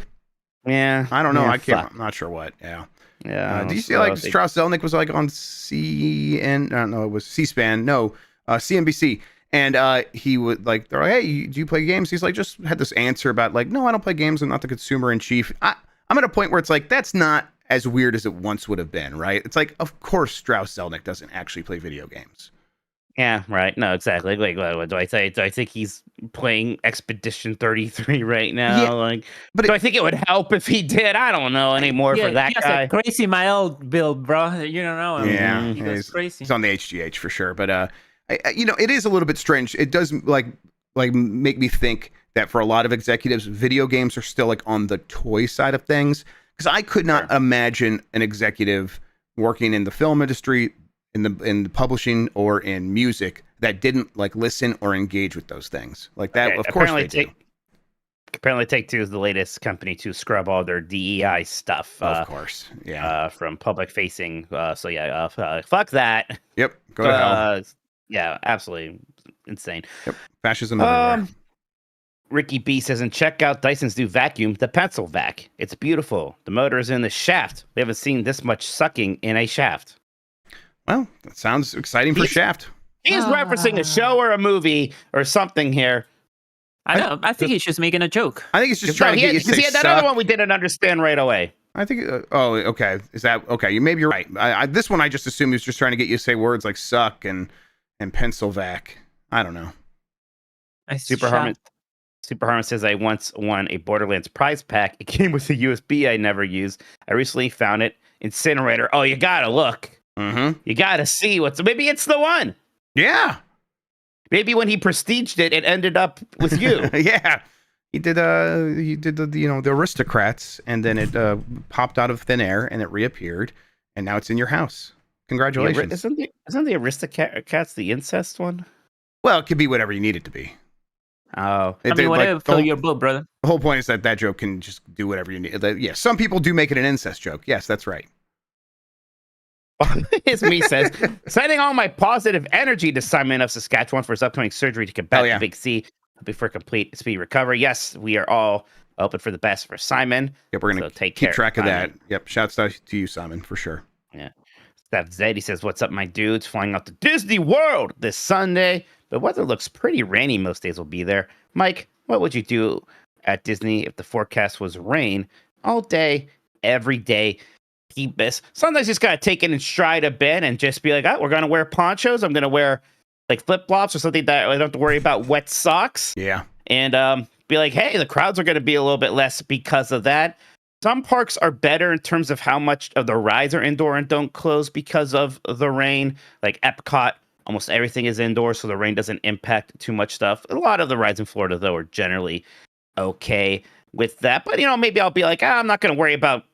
Yeah. I don't know. Yeah, I can't. I'm not sure what. Yeah. Yeah. Do you see like Strauss Zelnick was like on CN? I don't know. It was C-SPAN. No, CNBC. And he would like, they're like, hey, do you play games? He's like, just had this answer about like, no, I don't play games. I'm not the consumer in chief. I'm at a point where it's like, that's not as weird as it once would have been, right? It's like, of course, Strauss Zelnick doesn't actually play video games. Yeah, right. No, exactly. Like, what do I say? Do I think he's playing Expedition 33 right now? Yeah, like, but do I think it would help if he did? I don't know anymore for that he has guy. a crazy mild build, bro. You don't know him. Yeah, He goes crazy. He's on the HGH for sure. But it is a little bit strange. It does like make me think that for a lot of executives, video games are still like on the toy side of things. Because I could not imagine an executive working in the film industry, in the publishing, or in music that didn't like listen or engage with those things like that. Okay, of course they do. Apparently, Take-Two is the latest company to scrub all their DEI stuff. Of course, yeah. From public facing. So yeah, fuck that. Yep, go to hell. Yeah, absolutely insane. Yep, fascism everywhere. Ricky B says, and check out Dyson's new vacuum, the Pencil Vac. It's beautiful. The motor is in the shaft. We haven't seen this much sucking in a shaft. Well, that sounds exciting for Shaft. He's referencing a show or a movie or something here. I know. I think he's just making a joke. I think he's just trying to get you to say that other one we didn't understand right away. I think. Oh, okay. Is that okay? Maybe you're right. This one I just assumed he was just trying to get you to say words like suck and pencil vac. I don't know. Super Harmon says, I once won a Borderlands prize pack. It came with a USB I never used. I recently found it. Incinerator. Oh, you gotta look. Mm-hmm. You gotta see maybe it's the one. Yeah. Maybe when he prestiged it, it ended up with you. Yeah. He did the Aristocrats, and then it popped out of thin air and it reappeared, and now it's in your house. Congratulations. Isn't the Aristocats the incest one? Well, it could be whatever you need it to be. Oh, whatever, fill your book, brother. The whole point is that joke can just do whatever you need. Yeah, some people do make it an incest joke. Yes, that's right. It's me says, sending all my positive energy to Simon of Saskatchewan for his upcoming surgery to combat the Big C before complete speedy recovery. Yes, we are all hoping for the best for Simon. Yep, we're going to keep track of that. Yep, shouts out to you, Simon, for sure. Yeah. Steph Zed, he says, what's up, my dudes? Flying out to Disney World this Sunday. The weather looks pretty rainy. Most days will be there. Mike, what would you do at Disney if the forecast was rain all day, every day? Keep this. Sometimes you just gotta take it in stride a bit and just be like, we're gonna wear ponchos. I'm gonna wear like flip flops or something that I don't have to worry about wet socks. Yeah. And be like, hey, the crowds are gonna be a little bit less because of that. Some parks are better in terms of how much of the rides are indoor and don't close because of the rain. Like Epcot, almost everything is indoor, so the rain doesn't impact too much stuff. A lot of the rides in Florida, though, are generally okay with that. But, maybe I'll be like, I'm not going to worry about.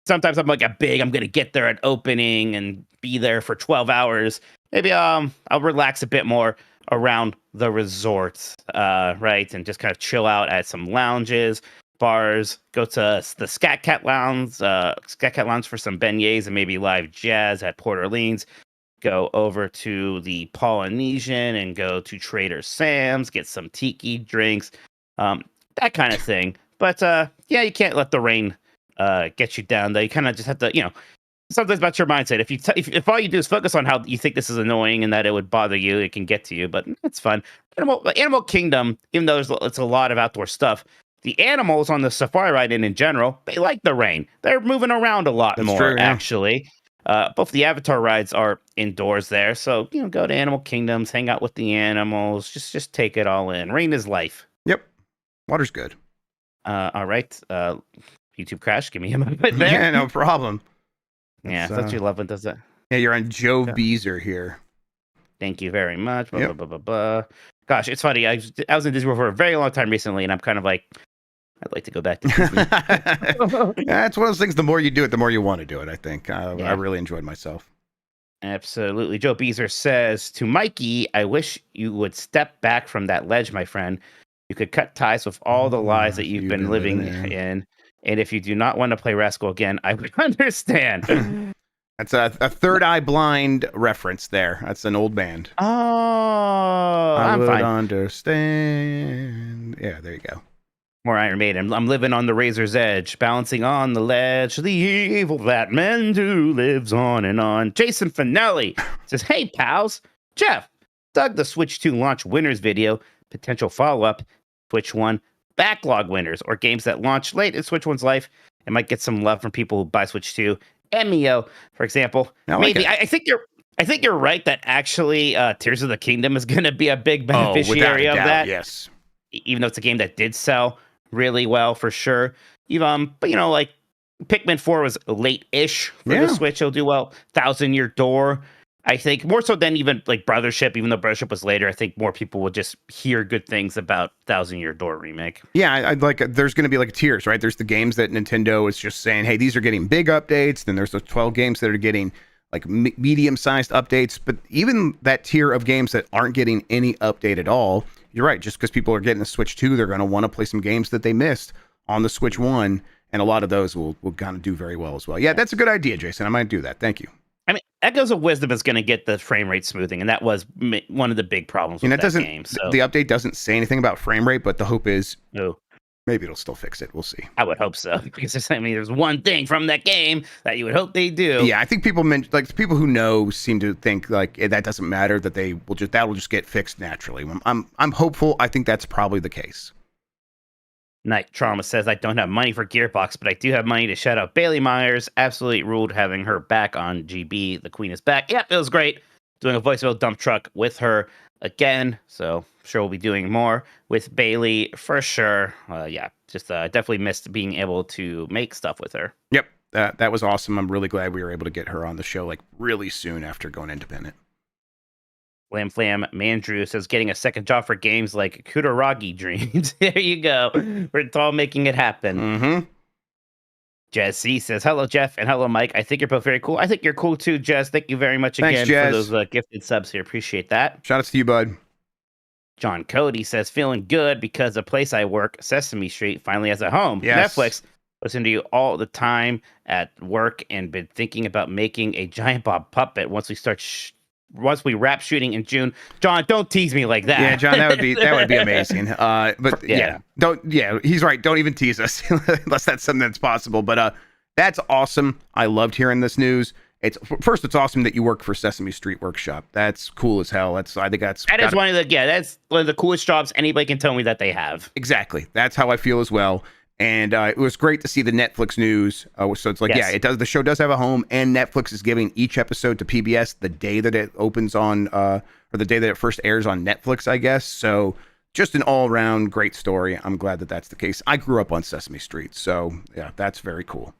Sometimes I'm like I'm going to get there at opening and be there for 12 hours. Maybe I'll relax a bit more around the resorts, right? And just kind of chill out at some lounges, bars, go to the Scat Cat Lounge for some beignets and maybe live jazz at Port Orleans. Go over to the Polynesian and go to Trader Sam's, get some tiki drinks, that kind of thing. But you can't let the rain get you down though. You kind of just have to, sometimes about your mindset. If all you do is focus on how you think this is annoying and that it would bother you, it can get to you. But it's fun. Animal Kingdom, even though it's a lot of outdoor stuff, the animals on the safari ride and in general, they like the rain. They're moving around a lot more, true, yeah. Actually. Both the Avatar rides are indoors there, so go to Animal Kingdoms, hang out with the animals, just take it all in. Rain is life. Yep, water's good. All right, YouTube crash. Give me a moment there. Yeah, no problem. Yeah, don't you love when does that? Yeah, you're on Joe Beezer here. Thank you very much. Blah, yep. blah, blah, blah, blah. Gosh, it's funny. I was in Disney World for a very long time recently, and I'm kind of like, I'd like to go back to Disney. Yeah, it's one of those things. The more you do it, the more you want to do it. I think I really enjoyed myself. Absolutely. Joe Beezer says to Mikey, I wish you would step back from that ledge, my friend. You could cut ties with all the lies that you've been living in. And if you do not want to play Rascal again, I would understand. That's a Third Eye Blind reference there. That's an old band. Oh, I would understand. Yeah, there you go. More Iron Maiden. I'm living on the razor's edge, balancing on the ledge. The evil that men do lives on and on. Jason Finelli says, hey, pals. Jeff, Dug the Switch 2 launch winners video, potential follow-up, Switch 1 backlog winners, or games that launched late in Switch 1's life and might get some love from people who buy Switch 2 and Mio, for example. Maybe. I think you're right that actually Tears of the Kingdom is going to be a big beneficiary of that. Yes. Even though it's a game that did sell really well for sure. But like Pikmin 4 was late-ish for the Switch. It'll do well. Thousand Year Door, I think, more so than even like Brothership, even though Brothership was later. I think more people will just hear good things about Thousand Year Door remake. Yeah, I'd like. There's going to be like tiers, right? There's the games that Nintendo is just saying, hey, these are getting big updates. Then there's the 12 games that are getting like medium-sized updates. But even that tier of games that aren't getting any update at all, you're right. Just because people are getting the Switch 2, they're going to want to play some games that they missed on the Switch 1. And a lot of those will kind of do very well as well. Yeah, that's a good idea, Jason. I might do that. Thank you. I mean, Echoes of Wisdom is going to get the frame rate smoothing, and that was one of the big problems with that game. So. The update doesn't say anything about frame rate, but the hope is maybe it'll still fix it. We'll see. I would hope so, because there's one thing from that game that you would hope they do. Yeah, I think people people who know seem to think like that doesn't matter, that that will just get fixed naturally. I'm hopeful. I think that's probably the case. Night Trauma says, I don't have money for Gearbox, but I do have money to shout out Bailey Myers. Absolutely ruled having her back on GB. The Queen is back. Yep, it was great. Doing a voicemail dump truck with her again. So I'm sure we'll be doing more with Bailey for sure. Just definitely missed being able to make stuff with her. Yep, that was awesome. I'm really glad we were able to get her on the show like really soon after going independent. Flam Mandrew says, getting a second job for games like Kutaragi Dreams. There you go. We're all making it happen. Mm-hmm. Jez C says, hello, Jeff, and hello, Mike. I think you're both very cool. I think you're cool too, Jez. Thank you very much again for those gifted subs here. Appreciate that. Shout out to you, bud. John Cody says, feeling good because the place I work, Sesame Street, finally has a home. Yes. Netflix, listen to you all the time at work and been thinking about making a Giant Bob puppet once we wrap shooting in June. John, don't tease me like that. Yeah, John, that would be amazing. He's right. Don't even tease us unless that's something that's possible. But that's awesome. I loved hearing this news. It's awesome that you work for Sesame Street Workshop. That's cool as hell. That's one of the coolest jobs anybody can tell me that they have. Exactly. That's how I feel as well. And it was great to see the Netflix news. So it's like, it does. The show does have a home, and Netflix is giving each episode to PBS the day that it opens on, or the day that it first airs on Netflix, I guess. So just an all-around great story. I'm glad that that's the case. I grew up on Sesame Street, so yeah, that's very cool.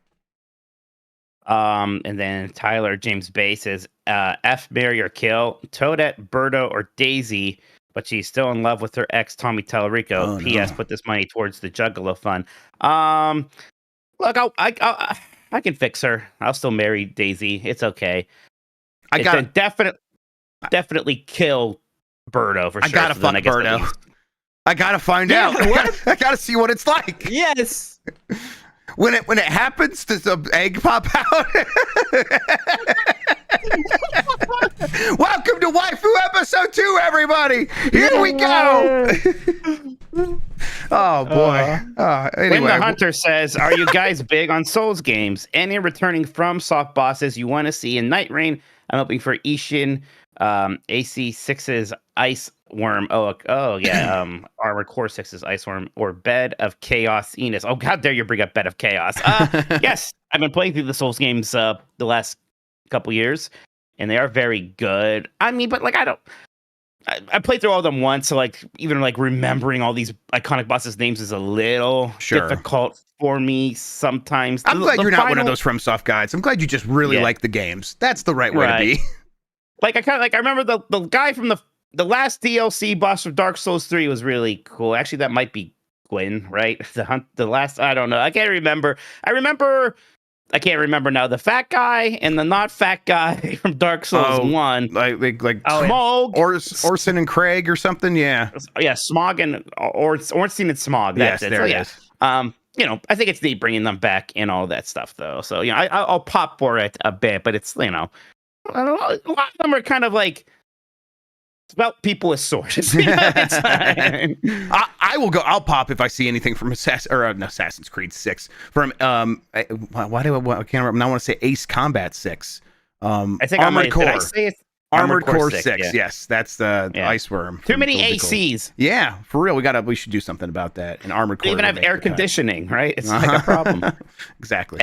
And then Tyler James Bay says, F, marry or kill, Toadette, Birdo, or Daisy, but she's still in love with her ex, Tommy Tallarico. P.S. Put this money towards the Juggalo fund. Look, I can fix her. I'll still marry Daisy. It's okay. Definitely kill Birdo for sure. I gotta fuck Birdo. I gotta find out. I gotta see what it's like. Yes. When it happens, does the egg pop out? Welcome to Waifu Episode 2, everybody. Here we go. Oh, boy. Anyway. When the Hunter says, are you guys big on Souls games? Any returning from soft bosses you want to see in Night Rain? I'm hoping for Ishin, AC6's Ice Worm. Armored Core 6's Ice Worm, or Bed of Chaos Enos. Oh, how dare you bring up Bed of Chaos. Yes, I've been playing through the Souls games the last couple years, and they are very good. I mean, but like I played through all of them once, so like even like remembering all these iconic bosses' names is a little difficult for me sometimes. I'm glad you're not one of those FromSoft guys. I'm glad you just really like the games. That's the right way to be. Like I remember the guy from the last DLC boss of Dark Souls 3 was really cool. Actually, that might be Gwyn, right? The last, I don't know. I can't remember. I can't remember now. The fat guy and the not fat guy from Dark Souls 1. Like Smog. Orson and Craig or something, yeah. Yeah, Smog and Ornstein and Smog. That's it. There it is. I think it's neat bringing them back and all that stuff, though. So, I'll pop for it a bit, but it's, a lot of them are kind of like, it's about people with swords. I will go. I'll pop if I see anything from Assassin's Creed 6. From I can't remember. I want to say Ace Combat 6. I think Armored Core. Did I say it's Armored Core 6. Yes, that's the ice worm. Too many Biblical. ACs. Yeah, for real. We should do something about that. An Armored Core. They even have air conditioning, right? It's like a problem. Exactly.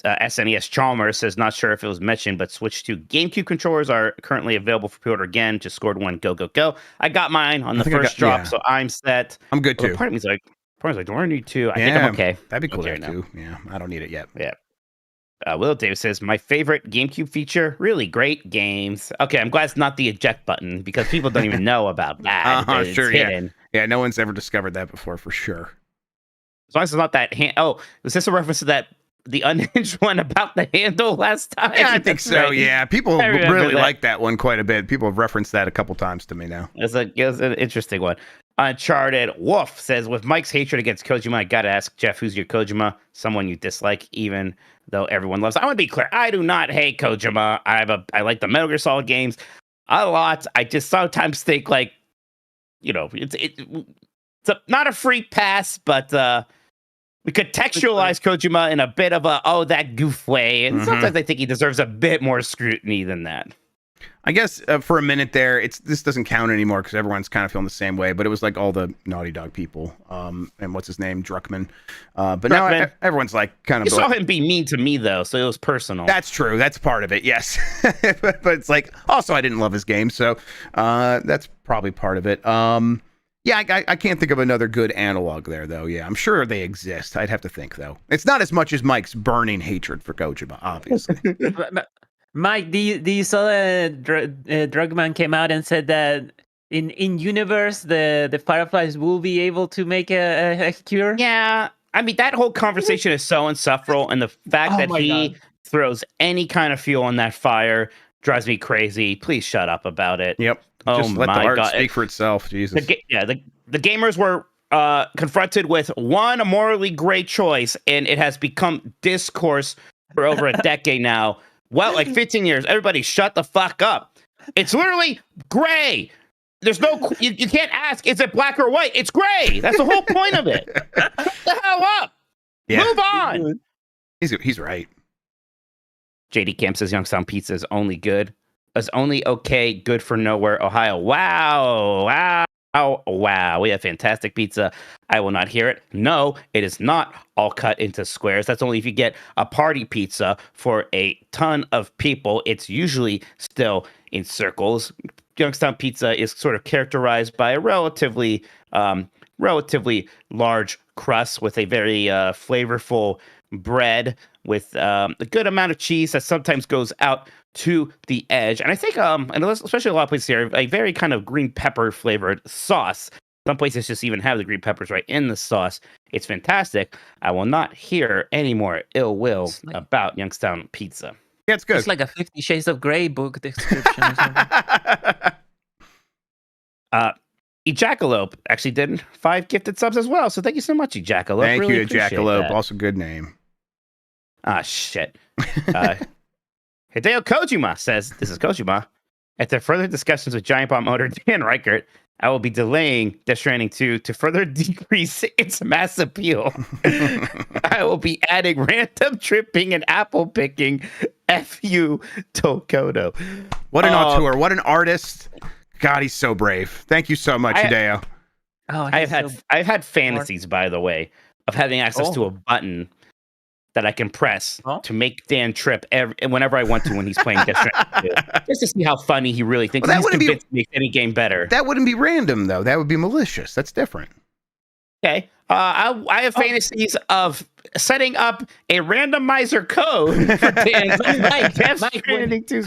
SNES Chalmers says, not sure if it was mentioned, but Switch 2 GameCube controllers are currently available for pre-order again. Just scored one. Go, go, go. I got mine on the first drop, so I'm set. I'm good too. Part of me's like, do I need two? I think I'm okay. That'd be cool okay too. Yeah, I don't need it yet. Yeah. Will Davis says, my favorite GameCube feature, really great games. Okay, I'm glad it's not the eject button because people don't even know about that. Sure, hidden. Yeah, no one's ever discovered that before, for sure. As long as it's not that hand. Oh, was this a reference to the unhinged one about the handle last time? Yeah, I think so. Right. Yeah, people really like that one quite a bit. People have referenced that a couple times to me now. It's an interesting one. Uncharted Wolf says, with Mike's hatred against Kojima, I gotta ask Jeff, who's your Kojima? Someone you dislike, even though everyone loves. I want to be clear. I do not hate Kojima. I like the Metal Gear Solid games a lot. I just sometimes think like, it's not a free pass, but we could textualize Kojima in a bit of that goof way. And sometimes I think he deserves a bit more scrutiny than that. I guess for a minute there, this doesn't count anymore because everyone's kind of feeling the same way. But it was like all the Naughty Dog people, and what's his name, Druckmann. But now everyone's like kind of. You saw him be mean to me though, so it was personal. That's true. That's part of it. Yes, but it's like also I didn't love his game, so that's probably part of it. Yeah, I can't think of another good analog there though. Yeah, I'm sure they exist. I'd have to think though. It's not as much as Mike's burning hatred for Kojima, obviously. Mike, do you saw that Druckmann came out and said that in universe the Fireflies will be able to make a cure? Yeah, I mean that whole conversation is so insufferable, and the fact that he throws any kind of fuel on that fire drives me crazy. Please shut up about it. Yep. Just let the art speak for itself. Jesus. The gamers were confronted with one morally great choice, and it has become discourse for over a decade now. Well, like 15 years. Everybody shut the fuck up. It's literally gray. There's no, you can't ask, is it black or white? It's gray. That's the whole point of it. Shut the hell up. Yeah. Move on. He's right. JD Camp says Youngstown Pizza is only good. Is only okay, good for nowhere, Ohio. Wow. We have fantastic pizza. I will not hear it. No, it is not all cut into squares. That's only if you get a party pizza for a ton of people. It's usually still in circles. Youngstown Pizza is sort of characterized by a relatively large crust with a very flavorful bread with a good amount of cheese that sometimes goes out to the edge. And I think, and especially a lot of places here, a very kind of green pepper flavored sauce. Some places just even have the green peppers right in the sauce. It's fantastic. I will not hear any more ill will about Youngstown Pizza. Yeah, it's good. It's like a 50 Shades of Grey book description or something. Ejacalope actually did 5 gifted subs as well. So thank you so much, Ejacalope. Thank really you, Ejacalope. Also good name. Ah, shit. Hideo Kojima says, this is Kojima. After further discussions with Giant Bomb owner Dan Reichert, I will be delaying Death Stranding 2 to further decrease its mass appeal. I will be adding random tripping and apple picking. F.U. Tokoto. What an auteur. What an artist. God, he's so brave. Thank you so much, Hideo. I've had fantasies, by the way, of having access to a button that I can press to make Dan trip whenever I want to when he's playing Death Stranding 2. Just to see how funny he really thinks he's convinced to make any game better. That wouldn't be random, though. That would be malicious. That's different. Okay. I have fantasies of setting up a randomizer code for Dan's Death Stranding 2.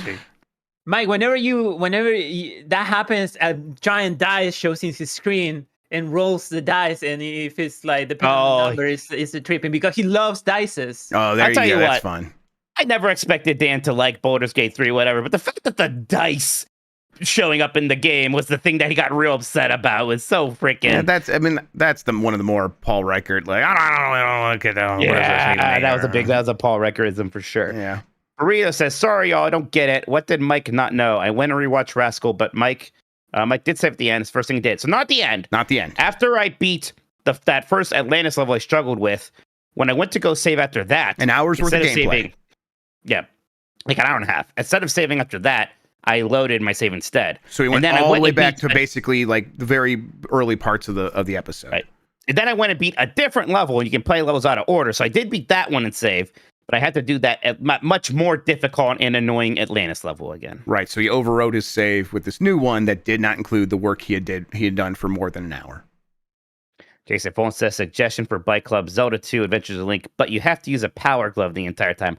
Mike, whenever that happens, a giant dice shows in his screen and rolls the dice, and if it's like the number is the tripping because he loves dices. Oh, there you go. That's fun. I never expected Dan to like Baldur's Gate 3, whatever, but the fact that the dice showing up in the game was the thing that he got real upset about. Was so freaking. Yeah, that's one of the more Paul Reichert. Like I don't look at that. Yeah, that was a Paul Reichertism for sure. Yeah. Burrito says, "Sorry, y'all, I don't get it. What did Mike not know? I went and rewatched Rascal, but Mike did save at the end. It's the first thing he did. So not the end. Not the end. After I beat that first Atlantis level I struggled with, when I went to go save after that, an hour's worth of gameplay. Like an hour and a half. Instead of saving after that, I loaded my save instead. So we went all the way back to basically like the very early parts of the episode. Right. And then I went and beat a different level, and you can play levels out of order. So I did beat that one and save, but I had to do that at much more difficult and annoying Atlantis level again. Right. So he overrode his save with this new one that did not include the work he had done for more than an hour. Jason Phone says, suggestion for Bike Club, Zelda 2, Adventures of Link, but you have to use a power glove the entire time.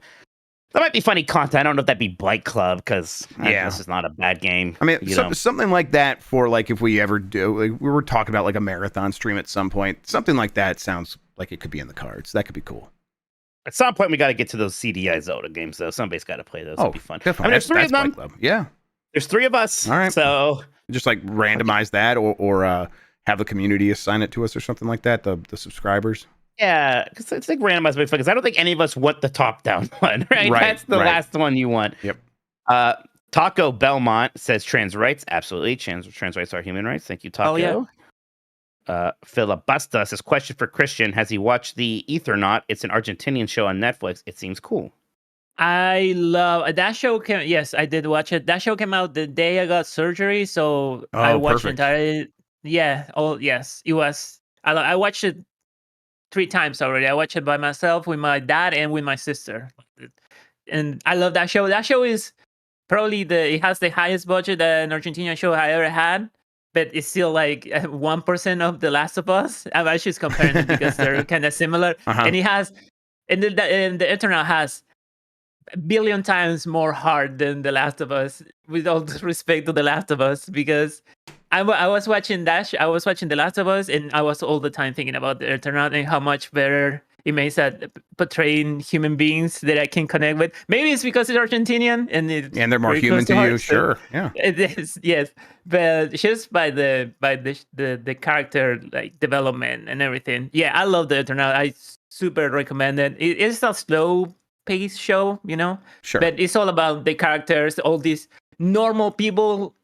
That might be funny content. I don't know if that'd be Bike Club, because this is not a bad game. I mean, something like that for like if we ever do, like, we were talking about like a marathon stream at some point. Something like that sounds like it could be in the cards. That could be cool. At some point, we got to get to those CDI Zelda games, though. Somebody's got to play those. It'll be fun. Definitely. I mean, there's three of them. Bike Club. Yeah. There's three of us. All right. So just like randomize that or have the community assign it to us or something like that, the subscribers. Yeah, because it's like randomized, because I don't think any of us want the top-down one, right? That's the last one you want. Yep. Taco Belmont says trans rights. Absolutely. Trans rights are human rights. Thank you, Taco. Oh, yeah. Filibusta says, question for Christian. Has he watched the Ethernaut? It's an Argentinian show on Netflix. It seems cool. I love that show. Yes, I did watch it. That show came out the day I got surgery, so I watched entire. Yeah. Oh, yes. It was. I watched it 3 times already. I watched it by myself, with my dad, and with my sister. And I love that show. That show is probably it has the highest budget that an Argentinian show I ever had, but it's still like 1% of The Last of Us. I was just comparing it because they're kind of similar. And it has, and the Eternal has a billion times more heart than The Last of Us, with all due respect to The Last of Us, because I was watching I was watching The Last of Us, and I was all the time thinking about the Eternal and how much better it makes at portraying human beings that I can connect with. Maybe it's because it's Argentinian and they're more human to you. Sure, yeah, it is. Yes, but just by the character like development and everything. Yeah, I love the Eternal. I super recommend it. It's a slow paced show, Sure, but it's all about the characters, all these normal people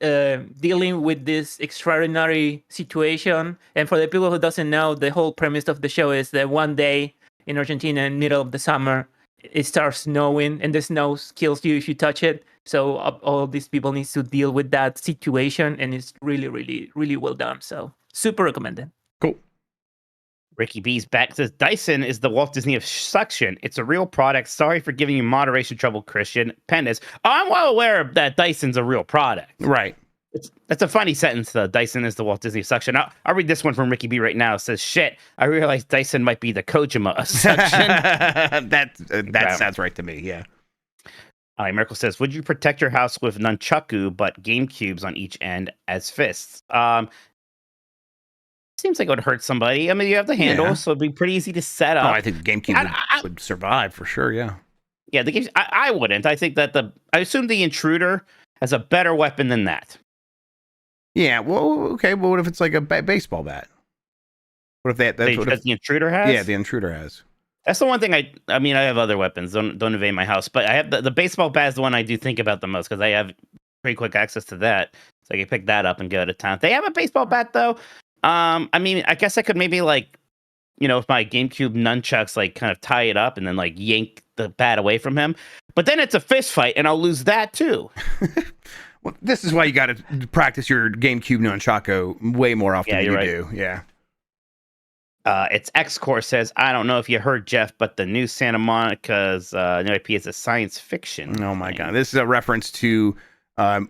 dealing with this extraordinary situation. And for the people who doesn't know, the whole premise of the show is that one day in Argentina, in the middle of the summer, it starts snowing, and the snow kills you if you touch it. So all these people need to deal with that situation, and it's really, really, really well done. So super recommended. Cool. Ricky B's back, says Dyson is the Walt Disney of suction. It's a real product. Sorry for giving you moderation trouble, Christian. Pennis. I'm well aware that Dyson's a real product. Right. That's a funny sentence, though. Dyson is the Walt Disney of suction. I'll read this one from Ricky B right now. It says, shit, I realized Dyson might be the Kojima of suction. that sounds right to me, yeah. Miracle says, would you protect your house with nunchaku, but GameCubes on each end as fists? Seems like it would hurt somebody. I mean, you have the handle, so it'd be pretty easy to set up. Oh, I think the GameCube would survive for sure, yeah. Yeah, the games. I wouldn't. I think that I assume the Intruder has a better weapon than that. Yeah, well, okay. Well, what if it's like a baseball bat? What if that's what the Intruder has? Yeah, the Intruder has. That's the one thing I mean, I have other weapons. Don't invade my house. But I have the baseball bat is the one I do think about the most, because I have pretty quick access to that. So I can pick that up and go to town. They have a baseball bat, though. I mean, I guess I could maybe, like, with my GameCube nunchucks, like, kind of tie it up and then, like, yank the bat away from him. But then it's a fist fight, and I'll lose that, too. Well, this is why you got to practice your GameCube nunchaku way more often than you do. Yeah. It's X-Core says, I don't know if you heard, Jeff, but the new Santa Monica's new IP is a science fiction. Oh, my God. This is a reference to the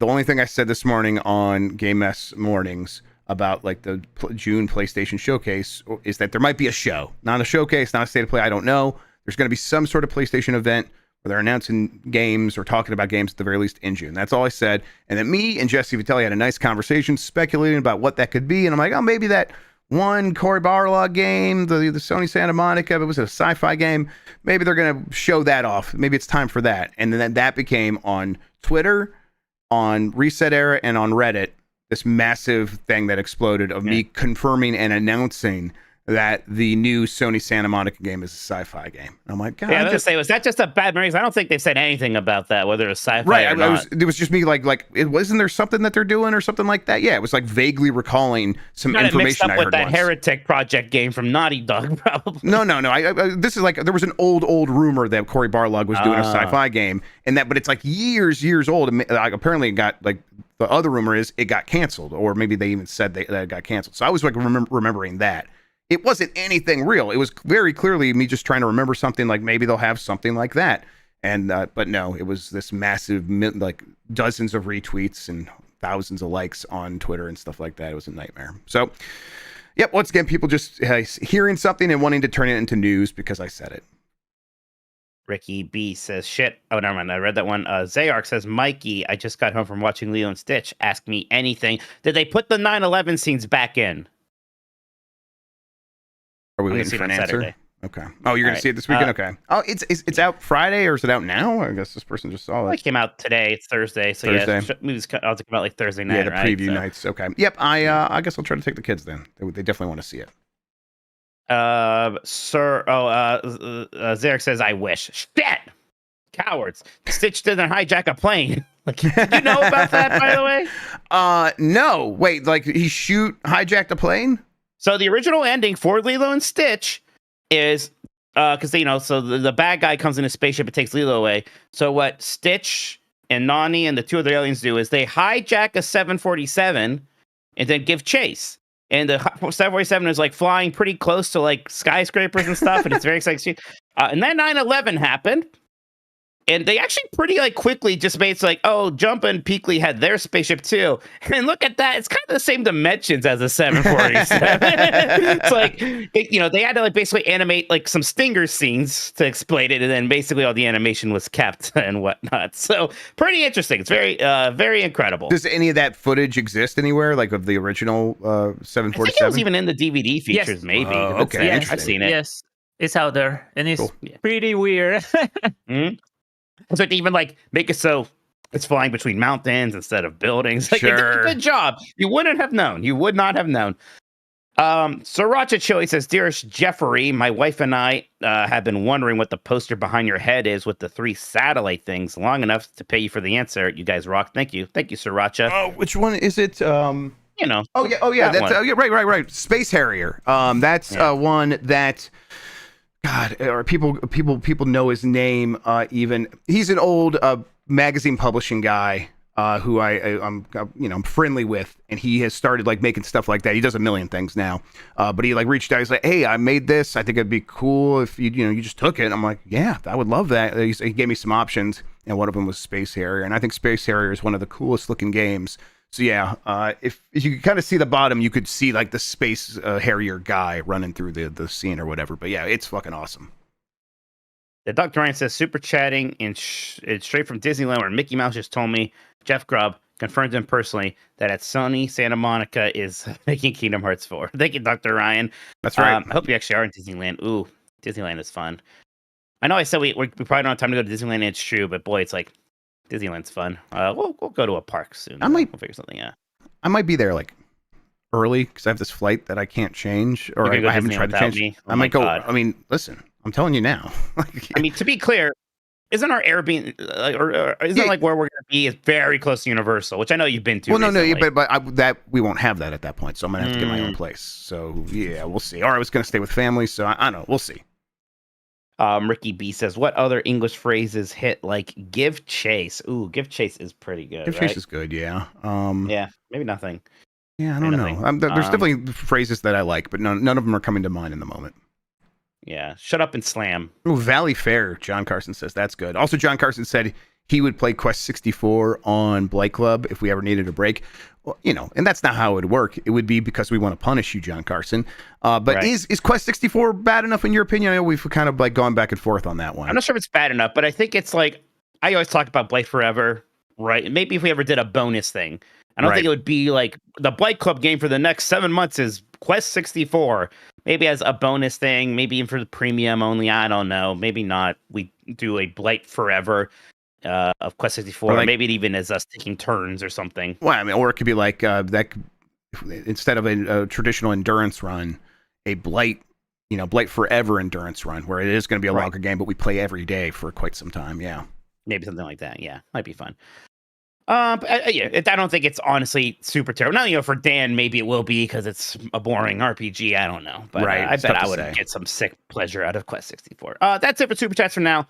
only thing I said this morning on Game Mess Mornings about like the June PlayStation Showcase is that there might be a show. Not a showcase, not a state of play. I don't know. There's going to be some sort of PlayStation event where they're announcing games or talking about games at the very least in June. That's all I said. And then me and Jesse Vitelli had a nice conversation speculating about what that could be. And I'm like, oh, maybe that one Cory Barlog game, the Sony Santa Monica, it was a sci-fi game. Maybe they're going to show that off. Maybe it's time for that. And then that became on Twitter, on Reset Era, and on Reddit, this massive thing that exploded of me confirming and announcing that the new Sony Santa Monica game is a sci-fi game. I'm like, God, Yeah, I was gonna say, was that just a bad memory? I don't think they said anything about that, whether it's sci-fi right. or not. It was just me like it wasn't there something that they're doing or something like that. Yeah, it was like vaguely recalling some Got it mixed information up I with heard that once. Heretic Project game from Naughty Dog, probably. No. I this is like there was an old rumor that Cory Barlog was doing a sci-fi game, but it's like years old. And apparently, it got like the other rumor is it got canceled, or maybe they even said that it got canceled. So I was like remembering that it wasn't anything real. It was very clearly me just trying to remember something like maybe they'll have something like that. And but no, it was this massive like dozens of retweets and thousands of likes on Twitter and stuff like that. It was a nightmare. So. Yep, once again, people just hearing something and wanting to turn it into news because I said it. Ricky B says, shit. Oh, never mind. I read that one. Zayark says, Mikey, I just got home from watching Lilo and Stitch. Ask me anything. Did they put the 9/11 scenes back in? Are we waiting for an answer? Saturday. Okay. Oh, you're going to see it this weekend? Okay. Oh, it's out Friday, or is it out now? I guess this person just saw it. It came out today. It's Thursday. So Thursday. Yeah, movies ought to come out like Thursday night, yeah, the right? preview nights. Okay. Yep. I guess I'll try to take the kids then. They definitely want to see it. Zarek says, I wish. Shit! Cowards. Stitch didn't hijack a plane. Like, did you know about that, by the way? No. Wait, like he hijacked a plane? So the original ending for Lilo and Stitch is because so the bad guy comes in a spaceship and takes Lilo away. So what Stitch and Nani and the two other aliens do is they hijack a 747 and then give chase. And the 747 is like flying pretty close to like skyscrapers and stuff, and it's very exciting. And then 9/11 happened. And they actually pretty like quickly just made it like, oh, Jump and Peakley had their spaceship too. And look at that. It's kind of the same dimensions as a 747. It's like, they had to like basically animate like some stinger scenes to explain it. And then basically all the animation was kept and whatnot. So pretty interesting. It's very, very incredible. Does any of that footage exist anywhere, like of the original 747? I think it was even in the DVD features, Yes. maybe. Okay, yes. I've seen it. Yes, it's out there. And it's Cool. pretty weird. Mm-hmm. So to even like make it so it's flying between mountains instead of buildings. Like, Sure. good job. You wouldn't have known. You would not have known. Sriracha Chili says, Dearest Jeffrey, my wife and I have been wondering what the poster behind your head is with the 3 satellite things long enough to pay you for the answer. You guys rock. Thank you. Thank you, Sriracha. Oh, which one is it? Oh yeah. That's right. Space Harrier. That's one that. God, or people know his name. Even he's an old magazine publishing guy who I'm friendly with, and he has started like making stuff like that. He does a million things now, but he like reached out. He's like, "Hey, I made this. I think it'd be cool if you just took it." I'm like, "Yeah, I would love that." He gave me some options, and one of them was Space Harrier, and I think Space Harrier is one of the coolest looking games. So yeah, if you could kind of see the bottom, you could see like the Space Harrier guy running through the scene or whatever. But yeah, it's fucking awesome. The Dr. Ryan says, super chatting and it's straight from Disneyland where Mickey Mouse just told me, Jeff Grubb confirmed him personally that at Sony Santa Monica is making Kingdom Hearts 4. Thank you, Dr. Ryan. That's right. I hope you actually are in Disneyland. Ooh, Disneyland is fun. I know I said we probably don't have time to go to Disneyland, and it's true, but boy, it's like, Disneyland's fun. We'll go to a park soon. We'll figure something out. I might be there like early because I have this flight that I can't change, or I haven't tried to change. I might go. God. I mean, listen, I'm telling you now. I mean, to be clear, isn't our Airbnb or isn't like where we're going to be is very close to Universal, which I know you've been to. Well, recently. but that we won't have that at that point, so I'm gonna have to get my own place. So yeah, we'll see. Or I was gonna stay with family, so I don't know. We'll see. Ricky B says, what other English phrases hit like give chase? Ooh, give chase is pretty good. Give chase is good, yeah. Yeah, maybe nothing. Yeah, I don't know. There's definitely phrases that I like, but none of them are coming to mind in the moment. Yeah, shut up and slam. Ooh, Valley Fair, John Carson says that's good. Also, John Carson said he would play Quest 64 on Blight Club if we ever needed a break. Well, and that's not how it would work. It would be because we want to punish you, John Carson. But right. Is Quest 64 bad enough in your opinion? I know we've kind of like gone back and forth on that one. I'm not sure if it's bad enough, but I think it's like, I always talk about Blight Forever, right? Maybe if we ever did a bonus thing. I don't think it would be like the Blight Club game for the next 7 months is Quest 64. Maybe as a bonus thing, maybe even for the premium only. I don't know. Maybe not. We do a Blight Forever of Quest 64. Like, maybe it even is us taking turns or something. Well, I mean, or it could be like that. Instead of a traditional endurance run, a Blight Forever endurance run where it is going to be a longer game, but we play every day for quite some time. Yeah. Maybe something like that. Yeah, might be fun. But I don't think it's honestly super terrible. Now, for Dan, maybe it will be because it's a boring RPG. I don't know, but I bet I would get some sick pleasure out of Quest 64. That's it for Super Chats for now.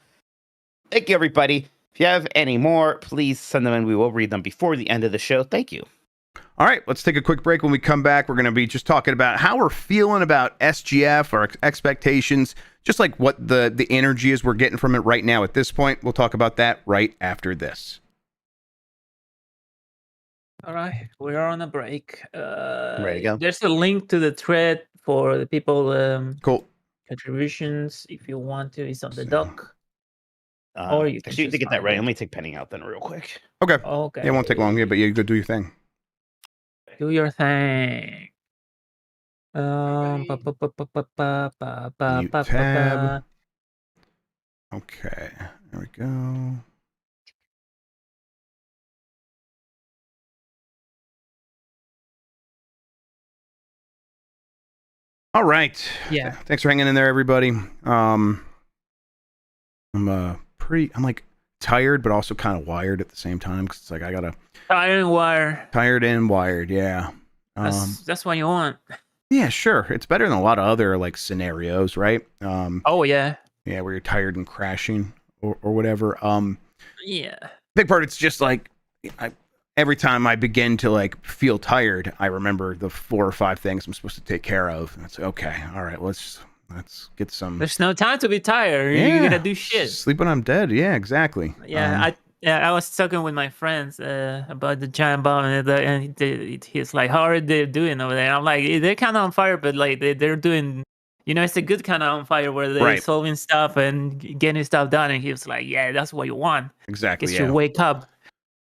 Thank you, everybody. If you have any more, please send them in. We will read them before the end of the show. Thank you. All right, let's take a quick break. When we come back, we're going to be just talking about how we're feeling about SGF, our expectations, just like what the energy is we're getting from it right now at this point. We'll talk about that right after this. All right, we are on a break. Ready to go? There's a link to the thread for the people Cool contributions if you want to. It's on the doc. Or you can to get that ready. Let me take Penny out then real quick. Okay. Okay. It won't take long, but you go do your thing. Do your thing. New tab. Okay, there we go. All right. Yeah. Thanks for hanging in there, everybody. I'm like tired, but also kind of wired at the same time because it's like I gotta tired and wired. Yeah. That's what you want. Yeah, sure. It's better than a lot of other like scenarios, right? Oh yeah. Yeah, where you're tired and crashing or whatever. Yeah. Big part. It's just like every time I begin to like feel tired, I remember the 4 or 5 things I'm supposed to take care of. And it's okay. All right, let's get some. There's no time to be tired. Yeah. You're gonna do shit. Sleep when I'm dead. Yeah, exactly. Yeah, I was talking with my friends about the giant bomb, and he's like, "How are they doing over there?" And I'm like, "They're kind of on fire, but like they're doing, it's a good kind of on fire where they're solving stuff and getting stuff done." And he was like, "Yeah, that's what you want. Exactly. Gets you wake up,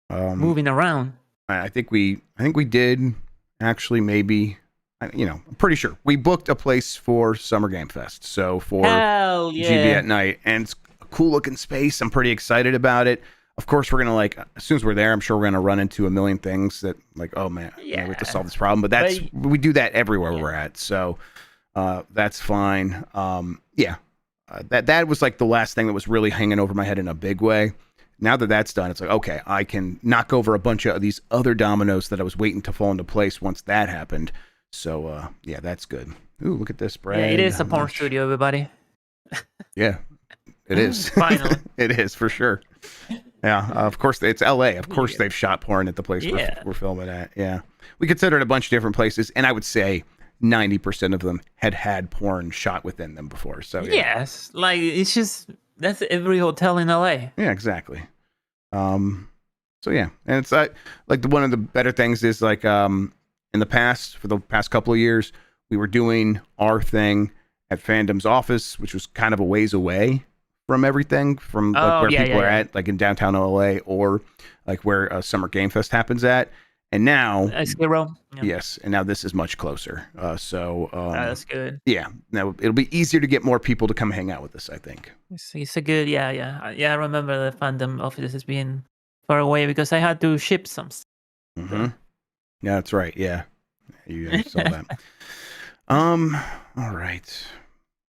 moving around." I think we did actually maybe. I'm pretty sure we booked a place for Summer Game Fest. So for Hell yeah. GB at night, and it's a cool looking space. I'm pretty excited about it. Of course, we're going to as soon as we're there, I'm sure we're going to run into a million things that oh man, we have to solve this problem. But we do that everywhere we're at. So that's fine. That was like the last thing that was really hanging over my head in a big way. Now that that's done, it's like, okay, I can knock over a bunch of these other dominoes that I was waiting to fall into place once that happened. So, that's good. Ooh, look at this, Brad. Yeah, it is a porn studio, everybody. Yeah, it is. Finally. It is, for sure. Yeah, of course, it's LA. Of course, they've shot porn at the place we're filming at. Yeah. We considered a bunch of different places, and I would say 90% of them had porn shot within them before. So, yeah. Yes, like, it's just, that's every hotel in LA. Yeah, exactly. So, yeah. And it's like one of the better things is like, in the past, for the past couple of years, we were doing our thing at Fandom's office, which was kind of a ways away from everything, from where people are at, like in downtown LA, or like where Summer Game Fest happens at. And now, yes, and now this is much closer. That's good. Yeah, now it'll be easier to get more people to come hang out with us, I think. It's a good, yeah. I remember the Fandom office as being far away because I had to ship some stuff. Mm-hmm. Yeah, that's right. Yeah, you saw that. All right,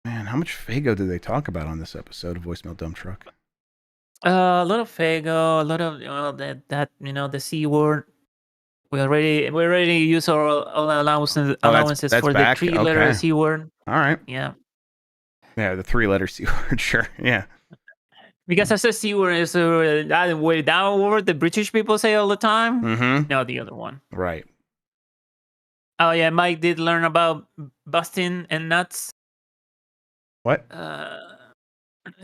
man. How much Fago did they talk about on this episode of Voicemail Dump Truck? A lot of Fago, a lot of that the C word. We already use our allowances that's for back? the 3-letter C word. All right. Yeah. Yeah, the 3-letter C word. Sure. Yeah. Because I said C word is that way down word the British people say all the time. Mm-hmm. No, the other one. Right. Oh yeah, Mike did learn about busting and nuts. What?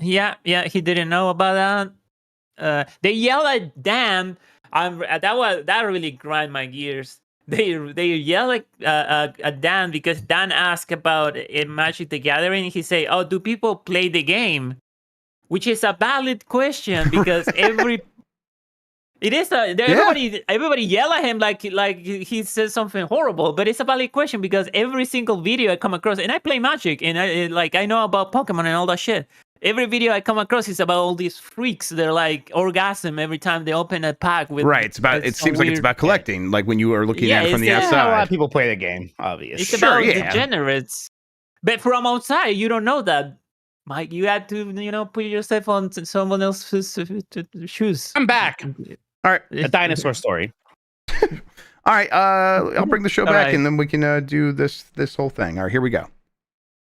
Yeah, he didn't know about that. They yell at Dan. That really grind my gears. They yell at Dan because Dan asked about in Magic the Gathering. He say, "Oh, do people play the game?" Which is a valid question because everybody yell at him like he says something horrible, but it's a valid question because every single video I come across, and I play Magic, and I know about Pokemon and all that shit. Every video I come across is about all these freaks. They're like orgasm every time they open a pack with. Right. It seems like it's about collecting. Like when you are looking at it from the outside. A lot of people play the game, obviously. It's about degenerates. But from outside, you don't know that. Mike, you had to, put yourself on someone else's shoes. I'm back. All right. A dinosaur story. All right. I'll bring the show All back right. and then we can do this whole thing. All right, here we go.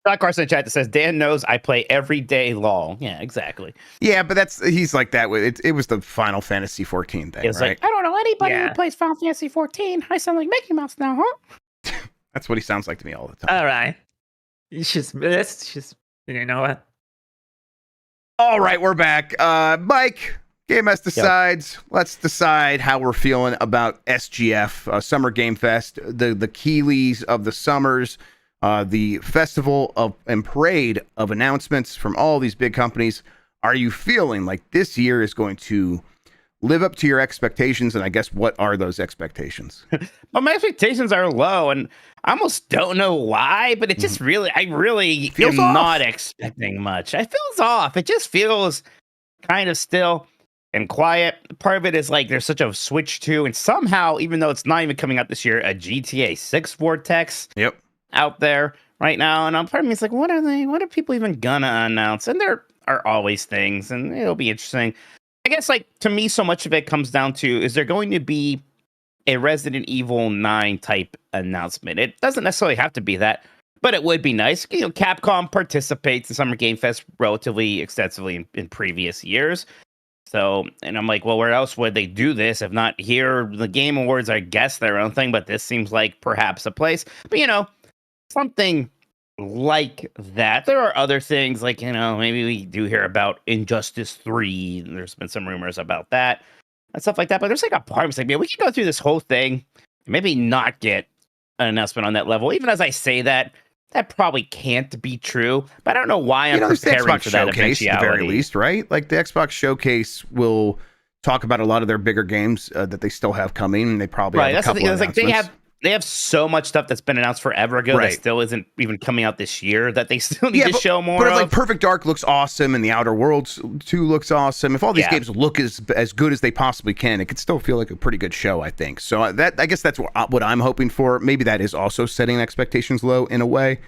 Scott Carson in chat that says Dan knows I play every day LOL. Yeah, exactly. Yeah, but he's like that. It was the Final Fantasy 14 thing, It's right? like, I don't know anybody Yeah. who plays Final Fantasy 14. I sound like Mickey Mouse now, huh? That's what he sounds like to me all the time. All right. Let's just, you know what? All right, we're back. Mike, GameS decides. Let's decide how we're feeling about SGF, Summer Game Fest, the Keeleys of the summers, the festival of and parade of announcements from all these big companies. Are you feeling like this year is going to live up to your expectations? And I guess what are those expectations? Well, my expectations are low, and I almost don't know why, but it just I really Feels am off. not expecting much. It feels off. It just feels kind of still and quiet. Part of it is like there's such a switch to, and somehow, even though it's not even coming out this year, a GTA 6 Vortex Yep. out there right now. And part of me is like, what are people even gonna announce? And there are always things, and it'll be interesting. I guess, like, to me, so much of it comes down to, is there going to be a Resident Evil 9 type announcement? It doesn't necessarily have to be that, but it would be nice. Capcom participates in Summer Game Fest relatively extensively in previous years. So, and I'm like, well, where else would they do this? If not here, the Game Awards, I guess, their own thing, but this seems like perhaps a place. But, something like that. There are other things like, maybe we do hear about Injustice 3. There's been some rumors about that and stuff like that. But there's like a part of me like, man, we can go through this whole thing and maybe not get an announcement on that level. Even as I say that probably can't be true. But I don't know why I'm There's the preparing Xbox for that Showcase eventuality. at the very least, right? Like the Xbox Showcase will talk about a lot of their bigger games that they still have coming. And they probably have a That's the couple thing. of It's like they have so much stuff that's been announced forever ago that still isn't even coming out this year that they still need to show more But of. like Perfect Dark looks awesome and The Outer Worlds 2 looks awesome. If all these games look as good as they possibly can, it could still feel like a pretty good show, I think. So I guess that's what I'm hoping for. Maybe that is also setting expectations low in a way.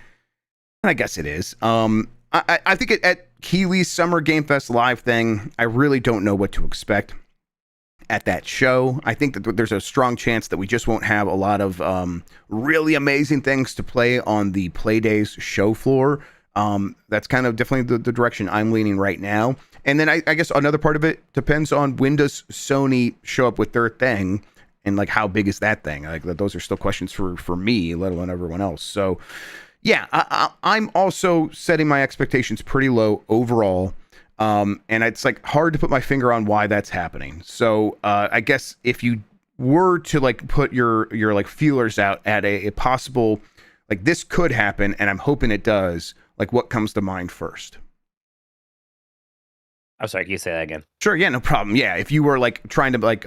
I guess it is. I think at Keeley's Summer Game Fest live thing, I really don't know what to expect at that show. I think that there's a strong chance that we just won't have a lot of really amazing things to play on the Playdays show floor. That's kind of definitely the direction I'm leaning right now. And then I guess another part of it depends on when does Sony show up with their thing and like how big is that thing? Like those are still questions for me, let alone everyone else. So yeah, I'm also setting my expectations pretty low overall. And it's like hard to put my finger on why that's happening. So I guess if you were to like put your like feelers out at a possible, like this could happen and I'm hoping it does, like what comes to mind first? I'm sorry, can you say that again? Sure, yeah, no problem. Yeah, if you were like trying to like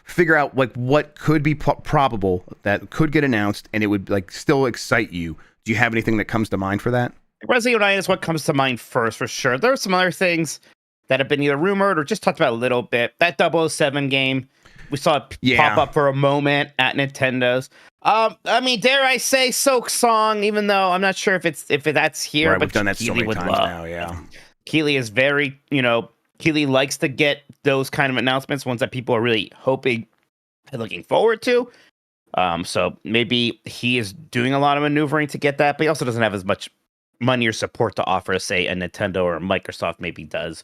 figure out like what could be probable that could get announced and it would like still excite you, do you have anything that comes to mind for that? Resident Evil 9 is what comes to mind first, for sure. There are some other things that have been either rumored or just talked about a little bit. That 007 game, we saw it pop up for a moment at Nintendo's. I mean, dare I say Silk Song, even though I'm not sure if that's here. Right, but we've done that so many times now, yeah. Keeley is very, Keeley likes to get those kind of announcements, ones that people are really hoping and looking forward to. So maybe he is doing a lot of maneuvering to get that, but he also doesn't have as much money or support to offer, say, a Nintendo or a Microsoft maybe does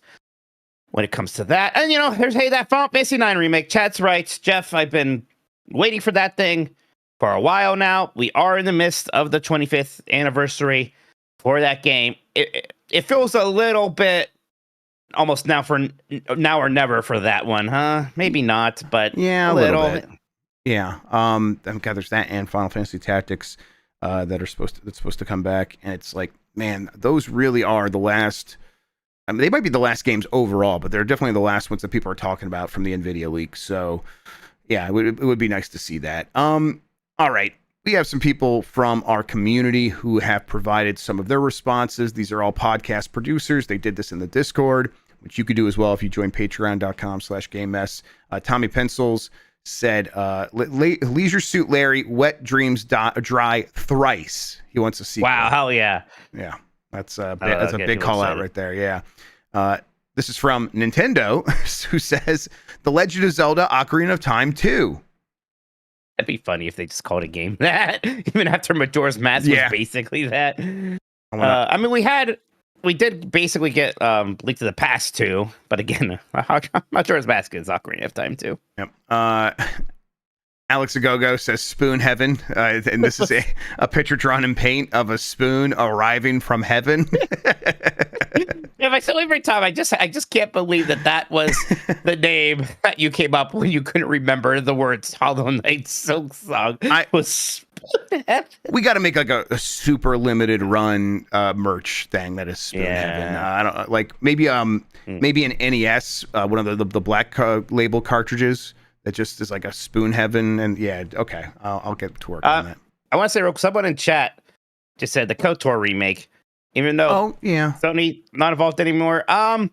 when it comes to that. And, there's, that Final Fantasy 9 remake. Chat's right. Jeff, I've been waiting for that thing for a while now. We are in the midst of the 25th anniversary for that game. It feels a little bit almost now or never for that one, huh? Maybe not, but yeah, a little bit. Yeah. God, there's that and Final Fantasy Tactics that's supposed to come back, and it's like, man, those really are the last. I mean, they might be the last games overall, but they're definitely the last ones that people are talking about from the NVIDIA leak. So, yeah, it would be nice to see that. All right, we have some people from our community who have provided some of their responses. These are all podcast producers. They did this in the Discord, which you could do as well if you join patreon.com/GameS. Tommy Pencils said, Leisure Suit Larry, Wet Dreams Dry thrice. He wants a sequel. Wow, hell yeah. Yeah, that's a big call out excited. right there. Yeah. This is from Nintendo, who says, The Legend of Zelda Ocarina of Time 2. That'd be funny if they just called a game that, even after Majora's Mask was basically that. I mean, we did basically get Link to the Past 2, but again, Majora's Mask is Ocarina of Time 2. Yep. Alex Agogo says Spoon Heaven, and this is a picture drawn in paint of a spoon arriving from heaven. Yeah, but so every time I just can't believe that was the name that you came up when you couldn't remember the words Hollow Knight Silk Song. We got to make like a super limited run merch thing that is Spoon Heaven. I don't like maybe an NES, one of the black label cartridges that just is like a Spoon Heaven. And yeah, okay, I'll get to work on that. I want to say real quick, someone in chat just said the KOTOR remake. Even though Sony not involved anymore. I've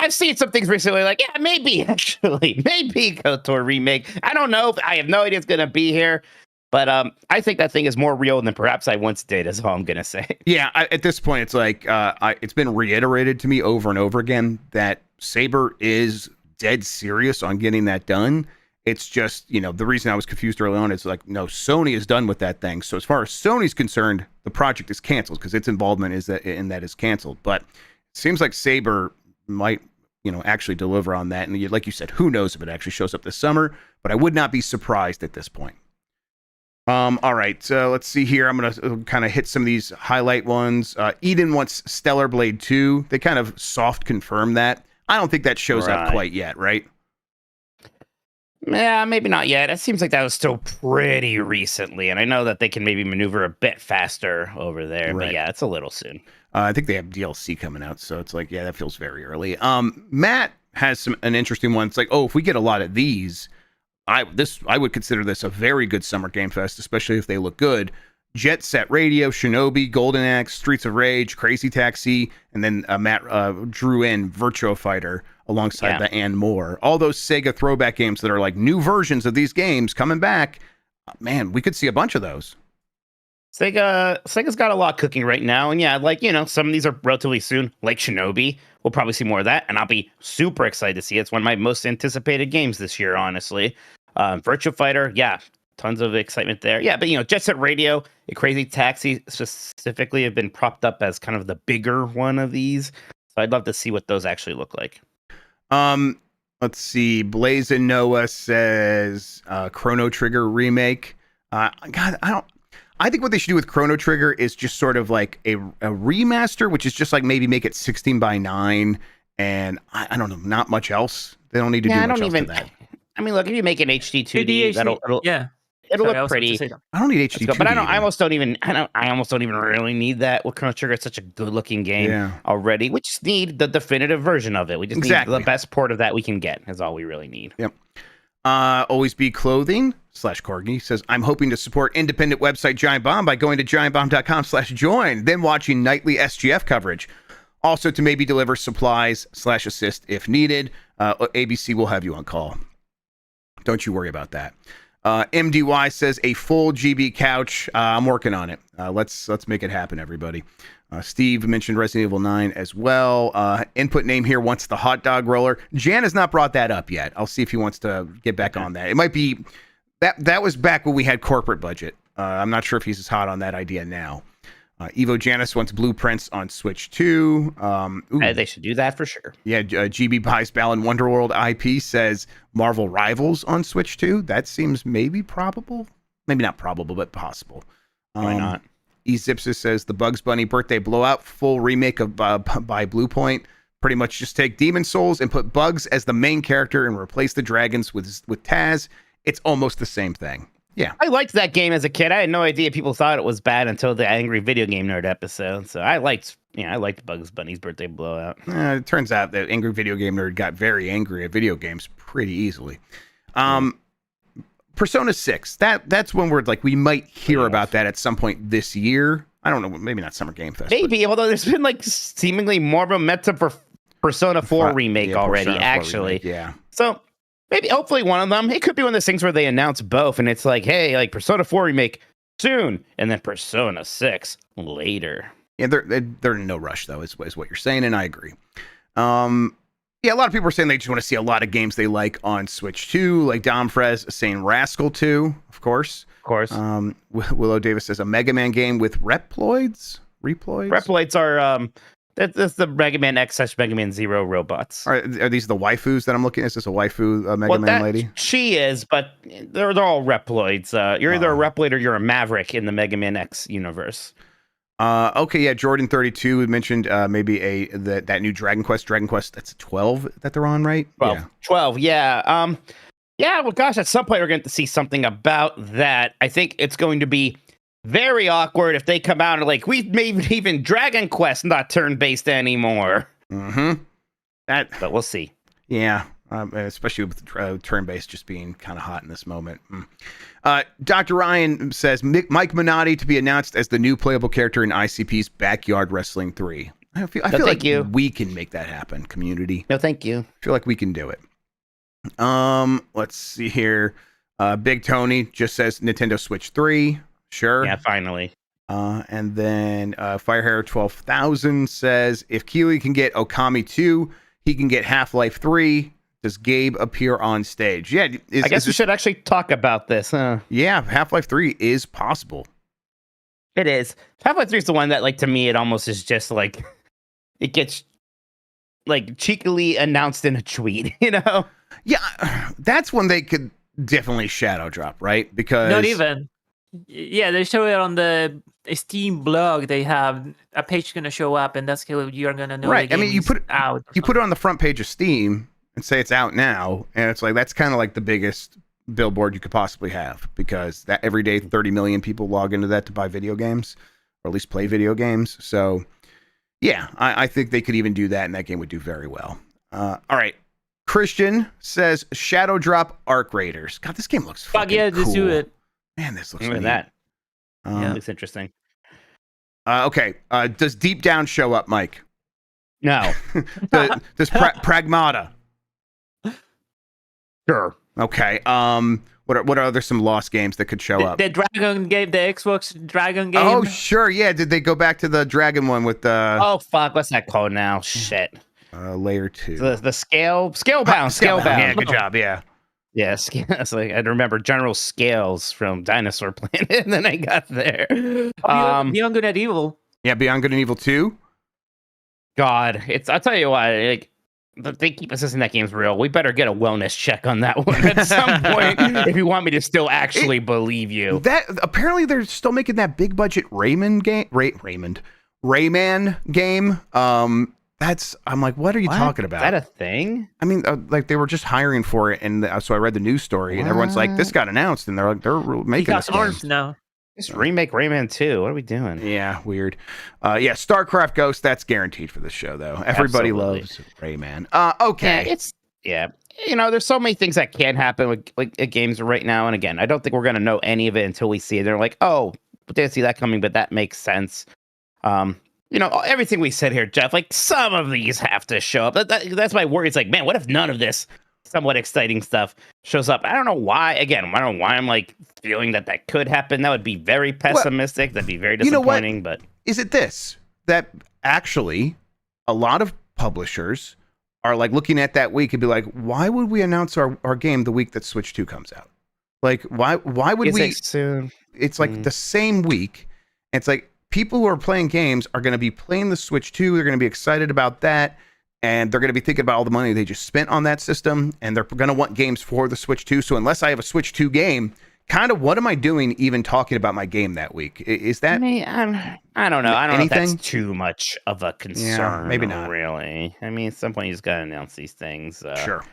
seen some things recently like, yeah, maybe KOTOR remake. I don't know. I have no idea it's going to be here. But I think that thing is more real than perhaps I once did, is all I'm going to say. Yeah, at this point, it's like it's been reiterated to me over and over again that Saber is dead serious on getting that done. It's just, the reason I was confused early on is like, no, Sony is done with that thing. So as far as Sony's concerned, the project is canceled because its involvement in that is canceled. But it seems like Saber might, actually deliver on that. And like you said, who knows if it actually shows up this summer? But I would not be surprised at this point. All right, so let's see here. I'm going to kind of hit some of these highlight ones. Eden wants Stellar Blade 2. They kind of soft confirmed that. I don't think that shows up quite yet, right? Yeah, maybe not yet. It seems like that was still pretty recently, and I know that they can maybe maneuver a bit faster over there, but yeah, it's a little soon. I think they have DLC coming out, so it's like, yeah, that feels very early. Matt has an interesting one. It's like, if we get a lot of these, I would consider this a very good Summer Game Fest, especially if they look good. Jet Set Radio, Shinobi, Golden Axe, Streets of Rage, Crazy Taxi, and then Matt drew in Virtua Fighter alongside the and more. All those Sega throwback games that are like new versions of these games coming back. Man, we could see a bunch of those. Sega's got a lot cooking right now. And yeah, like, some of these are relatively soon, like Shinobi. We'll probably see more of that. And I'll be super excited to see it. It's one of my most anticipated games this year, honestly. Virtua Fighter, yeah, tons of excitement there. Yeah, but, Jet Set Radio and Crazy Taxi specifically have been propped up as kind of the bigger one of these. So I'd love to see what those actually look like. Let's see. Blazin' Noah says Chrono Trigger remake. God, I think what they should do with Chrono Trigger is just sort of like a remaster, which is just like maybe make it 16:9, and I don't know, not much else. They don't need to do much else to that. I mean, look, if you make an HD 2D, it'll look pretty. I don't need HD 2D. But I almost don't even really need that. With Chrono Trigger, it's such a good-looking game already. We just need the definitive version of it. We just need the best port of that we can get. Is all we really need. Yep. Always Be Clothing /Corgi says, I'm hoping to support independent website Giant Bomb by going to giantbomb.com/join, then watching nightly SGF coverage. Also to maybe deliver supplies /assist if needed. ABC will have you on call. Don't you worry about that. MDY says a full GB couch. I'm working on it. Let's make it happen, everybody. Steve mentioned Resident Evil 9 as well. Input name here wants the hot dog roller. Jan has not brought that up yet. I'll see if he wants to get back on that. It might be that was back when we had corporate budget. I'm not sure if he's as hot on that idea now. Evo Janis wants Blueprints on Switch 2. They should do that for sure. Yeah, GB buys Balan Wonderworld IP says Marvel Rivals on Switch 2. That seems maybe probable. Maybe not probable, but possible. Why not? Ezipsis says the Bugs Bunny Birthday Blowout full remake of by Bluepoint. Pretty much just take Demon Souls and put Bugs as the main character and replace the dragons with Taz. It's almost the same thing. Yeah. I liked that game as a kid. I had no idea people thought it was bad until the Angry Video Game Nerd episode. So I liked Bugs Bunny's Birthday Blowout. It turns out that Angry Video Game Nerd got very angry at video games pretty easily. Persona 6, that's when we're like, we might hear about that at some point this year. I don't know, maybe not Summer Game Fest. Maybe, although there's been like seemingly more momentum for Persona 4 remake already, Persona 4 actually. Remake, yeah. So maybe hopefully one of them. It could be one of those things where they announce both, and it's like, hey, like Persona 4 remake soon, and then Persona 6 later. Yeah, they're in no rush though, is what you're saying, and I agree. Yeah, a lot of people are saying they just want to see a lot of games they like on Switch 2, like Dom Frez saying Rascal 2, of course. Of course. Willow Davis says a Mega Man game with Reploids. Reploids are that's the Mega Man X / Mega Man Zero robots. Are these the waifus that I'm looking at? Is this a waifu Mega Man lady? She is, but they're all Reploids. You're either a Reploid or you're a Maverick in the Mega Man X universe. Okay, yeah, Jordan 32 mentioned maybe that new Dragon Quest, that's 12 that they're on, right? 12. Yeah. 12, yeah. Yeah, well, gosh, at some point we're going to see something about that. I think it's going to be very awkward if they come out and like, we've made even Dragon Quest not turn-based anymore. Mm-hmm. But we'll see. Yeah, especially with turn-based just being kind of hot in this moment. Dr. Ryan says Mike Minotti to be announced as the new playable character in ICP's Backyard Wrestling 3. I feel like we can make that happen, community. No, thank you. I feel like we can do it. Let's see here. Big Tony just says Nintendo Switch 3. Sure. Yeah, finally. And then Firehair 12,000 says if Keeley can get Okami 2, he can get Half-Life 3. Does Gabe appear on stage? Yeah. I guess we should actually talk about this, huh? Yeah, Half-Life 3 is possible. It is. Half-Life 3 is the one that, like, to me, it almost is just like, it gets, like, cheekily announced in a tweet, you know? Yeah, that's when they could definitely shadow drop, right? Because not even. Yeah, they show it on the Steam blog. They have a page going to show up, and that's how you're going to know. Right. The game I mean, you put it on the front page of Steam and say it's out now, and it's like that's kind of like the biggest billboard you could possibly have, because that every day 30 million people log into that to buy video games, or at least play video games. So, yeah, I think they could even do that, and that game would do very well. All right. Christian says Shadow Drop Arc Raiders. God, this game looks fucking cool. Just do it. Man, this looks Look at neat. that. Yeah, looks interesting. Okay. Does Deep Down show up, Mike? No. Does Pragmata? Sure. Okay. What are other some lost games that could show up? The Dragon game, the Xbox Dragon game. Oh, sure. Yeah. Did they go back to the Dragon one with the? Oh fuck! What's that called now? Shit. Layer 2. The Scalebound. Yeah. Good job. Yeah. Yeah, it's like I remember General Scales from Dinosaur Planet, and then I got there. Beyond Good and Evil. Yeah, Beyond Good and Evil 2. God, I'll tell you what, like they keep insisting that game's real. We better get a wellness check on that one at some point if you want me to still actually believe you. That apparently they're still making that big budget Rayman game. I'm like, what are you talking about? Is that a thing? I mean, like they were just hiring for it, and so I read the news story, and everyone's like, "This got announced," and they're making this game. now. Just remake Rayman 2. What are we doing? Yeah, weird. Yeah, StarCraft Ghost. That's guaranteed for this show, though. Everybody loves Rayman. Okay. Yeah. You know, there's so many things that can happen with like games right now, and again, I don't think we're gonna know any of it until we see it. They're like, oh, we didn't see that coming, but that makes sense. You know, everything we said here, Jeff, like some of these have to show up. That's my worry. It's like, man, what if none of this somewhat exciting stuff shows up? I don't know why. Again, I don't know why I'm like feeling that could happen. That would be very pessimistic. That'd be very disappointing. You know what? But is it this? That actually a lot of publishers are like looking at that week and be like, why would we announce our game the week that Switch 2 comes out? Like, why would is we? It soon? It's like the same week. It's like, people who are playing games are going to be playing the Switch 2. They're going to be excited about that. And they're going to be thinking about all the money they just spent on that system. And they're going to want games for the Switch 2. So unless I have a Switch 2 game, kind of what am I doing even talking about my game that week? Is that... I mean, I don't know. I don't know if that's too much of a concern. Yeah, maybe not. Really. I mean, at some point you just got to announce these things. Sure.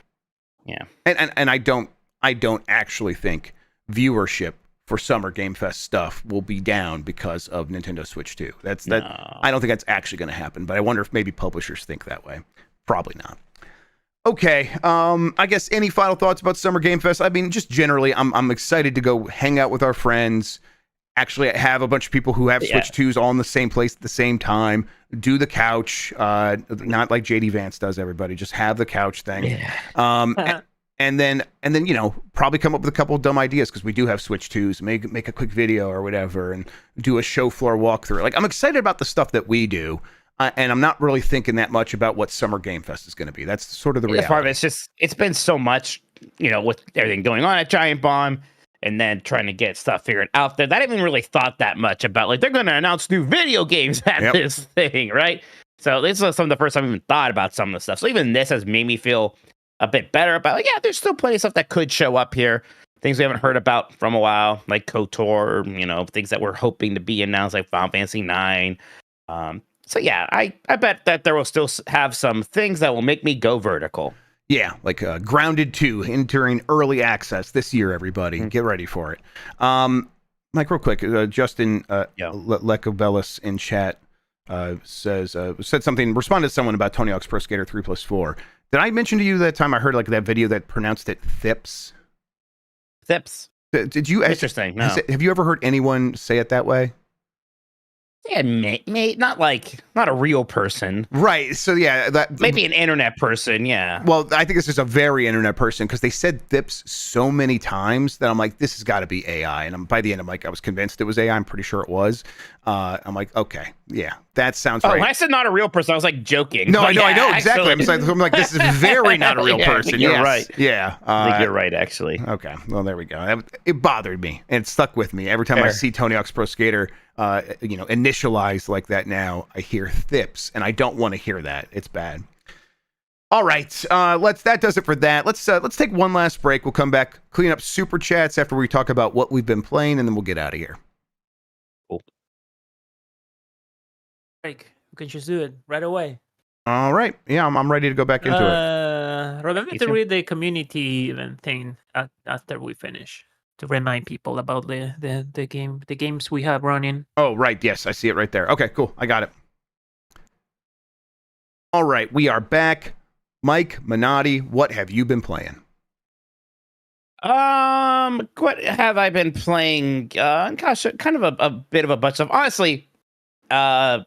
Yeah. And I don't actually think viewership for Summer Game Fest stuff will be down because of Nintendo Switch 2. I don't think that's actually going to happen, but I wonder if maybe publishers think that way. Probably not. Okay, I guess any final thoughts about Summer Game Fest? I mean, just generally, I'm excited to go hang out with our friends, actually have a bunch of people who have Switch 2s all in the same place at the same time, do the couch, not like JD Vance does, everybody, just have the couch thing. Yeah. and then probably come up with a couple of dumb ideas because we do have Switch 2s. Make a quick video or whatever, and do a show floor walkthrough. Like, I'm excited about the stuff that we do. And I'm not really thinking that much about what Summer Game Fest is going to be. That's sort of the reality. Part of it's been so much, with everything going on at Giant Bomb, and then trying to get stuff figured out there. That I haven't really thought that much about, like, they're going to announce new video games at this thing, right? So this is some of the first time I've even thought about some of the stuff. So even this has made me feel a bit better about, like, yeah, there's still plenty of stuff that could show up here. Things we haven't heard about from a while, like KOTOR, things that we're hoping to be announced, like Final Fantasy 9. So yeah, I bet that there will still have some things that will make me go vertical. Yeah, like Grounded 2 entering early access this year, everybody. Get ready for it. Mike, real quick, Justin Lekobellis in chat said something, responded to someone about Tony Hawk's Pro Skater 3+4. Did I mention to you that time I heard like that video that pronounced it Thips? Thips? Did you? Interesting. No. Have you ever heard anyone say it that way? Yeah, mate, not a real person. Right. So yeah, maybe an internet person. Yeah. Well, I think this is a very internet person because they said Thips so many times that I'm like, this has got to be AI. And by the end, I'm like, I was convinced it was AI. I'm pretty sure it was. I'm like, okay, yeah, that sounds right. When I said not a real person, I was like joking. No, I know exactly. I'm like, this is very not a real person. You're right. Yeah. I think you're right, actually. Okay. Well, there we go. It bothered me and it stuck with me every time I see Tony Hawk's Pro Skater. Initialized like that now, I hear Thips, and I don't want to hear that. It's bad. All right, that does it for that. Let's take one last break. We'll come back, clean up super chats after we talk about what we've been playing, and then we'll get out of here. Cool. Break. We can just do it right away. All right. Yeah, I'm ready to go back into it. Remember to read the community event thing after we finish, to remind people about the games we have running. Oh, right. Yes, I see it right there. Okay, cool. I got it. All right, we are back. Mike Minotti, what have you been playing? What have I been playing? Gosh, kind of a bit of a bunch of, honestly, Capcom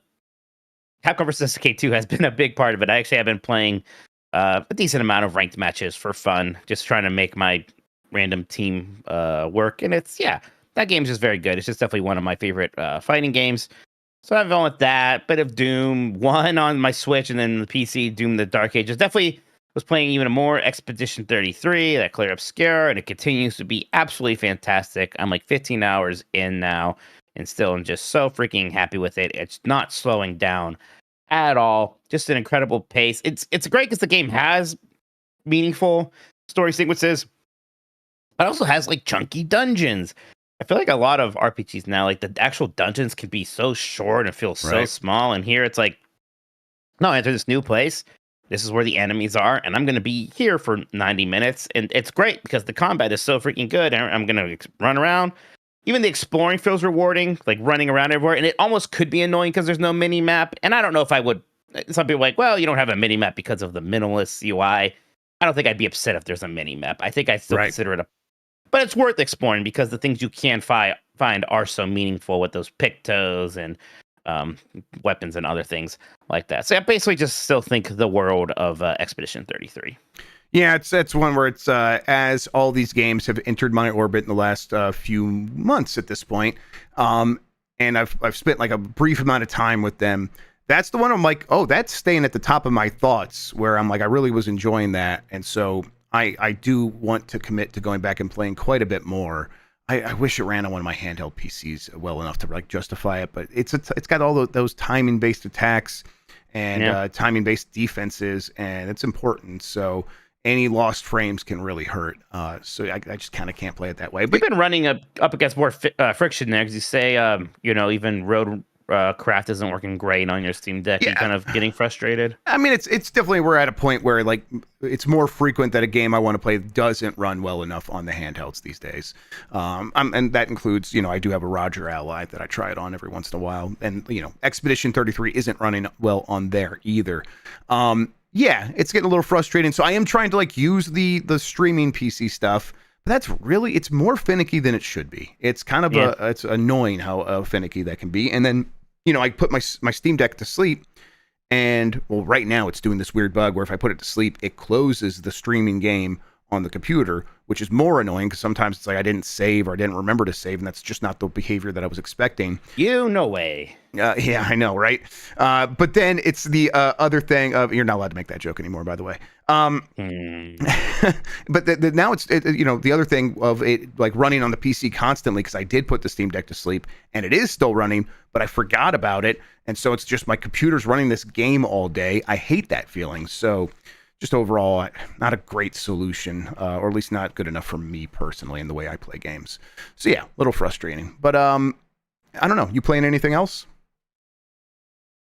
vs. SK2 has been a big part of it. I actually have been playing a decent amount of ranked matches for fun, just trying to make my random team work, and that game's just very good. It's just definitely one of my favorite fighting games. So I've gone with that. Bit of Doom 1 on my Switch, and then the PC, Doom the Dark Ages. Definitely was playing even more Expedition 33, that Clair Obscur, and it continues to be absolutely fantastic. I'm like 15 hours in now, and still I'm just so freaking happy with it. It's not slowing down at all. Just an incredible pace. It's great because the game has meaningful story sequences, but also has like chunky dungeons. I feel like a lot of RPGs now, like the actual dungeons can be so short and feel so small. And here it's like, no, enter this new place. This is where the enemies are, and I'm going to be here for 90 minutes. And it's great because the combat is so freaking good. And I'm going to run around. Even the exploring feels rewarding, like running around everywhere. And it almost could be annoying because there's no mini map. And I don't know if I would. Some people are like, well, you don't have a mini map because of the minimalist UI. I don't think I'd be upset if there's a mini map. I think I still consider it but it's worth exploring because the things you can find are so meaningful with those pictos and weapons and other things like that. So I basically just still think the world of Expedition 33. Yeah, it's one where it's as all these games have entered my orbit in the last few months at this point, and I've spent like a brief amount of time with them. That's the one I'm like, oh, that's staying at the top of my thoughts, where I'm like, I really was enjoying that, and so I do want to commit to going back and playing quite a bit more. I wish it ran on one of my handheld PCs well enough to like justify it, but it's got all those timing based attacks and timing based defenses, and it's important. So any lost frames can really hurt. So I just kind of can't play it that way. But you've been running up against more friction there, because you say even Roadcraft isn't working great on your Steam Deck. You're kind of getting frustrated. I mean, it's definitely, we're at a point where like it's more frequent that a game I want to play doesn't run well enough on the handhelds these days. And that includes, I do have a Roger Ally that I try it on every once in a while, and Expedition 33 isn't running well on there either. It's getting a little frustrating. So I am trying to like use the streaming PC stuff. But it's more finicky than it should be. It's kind of it's annoying how finicky that can be. And then, I put my Steam Deck to sleep, and right now it's doing this weird bug where if I put it to sleep, it closes the streaming game on the computer, which is more annoying because sometimes it's like I didn't save or I didn't remember to save, and that's just not the behavior that I was expecting. No way. Yeah, I know, right? But then it's the other thing of you're not allowed to make that joke anymore, by the way. But now it's the other thing of it like running on the PC constantly, because I did put the Steam Deck to sleep and it is still running, but I forgot about it, and so it's just my computer's running this game all day. I hate that feeling. So just overall, not a great solution, or at least not good enough for me personally in the way I play games. So yeah, a little frustrating. But I don't know. You playing anything else?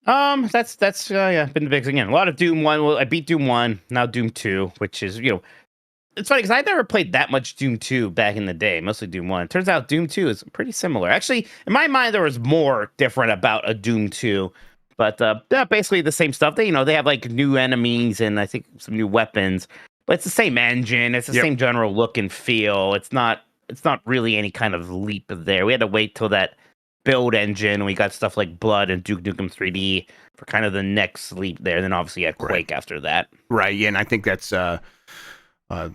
That's been the big thing. Again, a lot of Doom 1. Well, I beat Doom 1, now Doom 2, which is, it's funny because I never played that much Doom 2 back in the day, mostly Doom 1. It turns out Doom 2 is pretty similar. Actually, in my mind, there was more different about a Doom 2, but they're basically the same stuff. They have like new enemies and I think some new weapons, but it's the same engine. It's the same general look and feel. It's not really any kind of leap there. We had to wait till that build engine. We got stuff like Blood and Duke Nukem 3D for kind of the next leap there. Then obviously you had Quake after that. Right. Yeah, and I think that's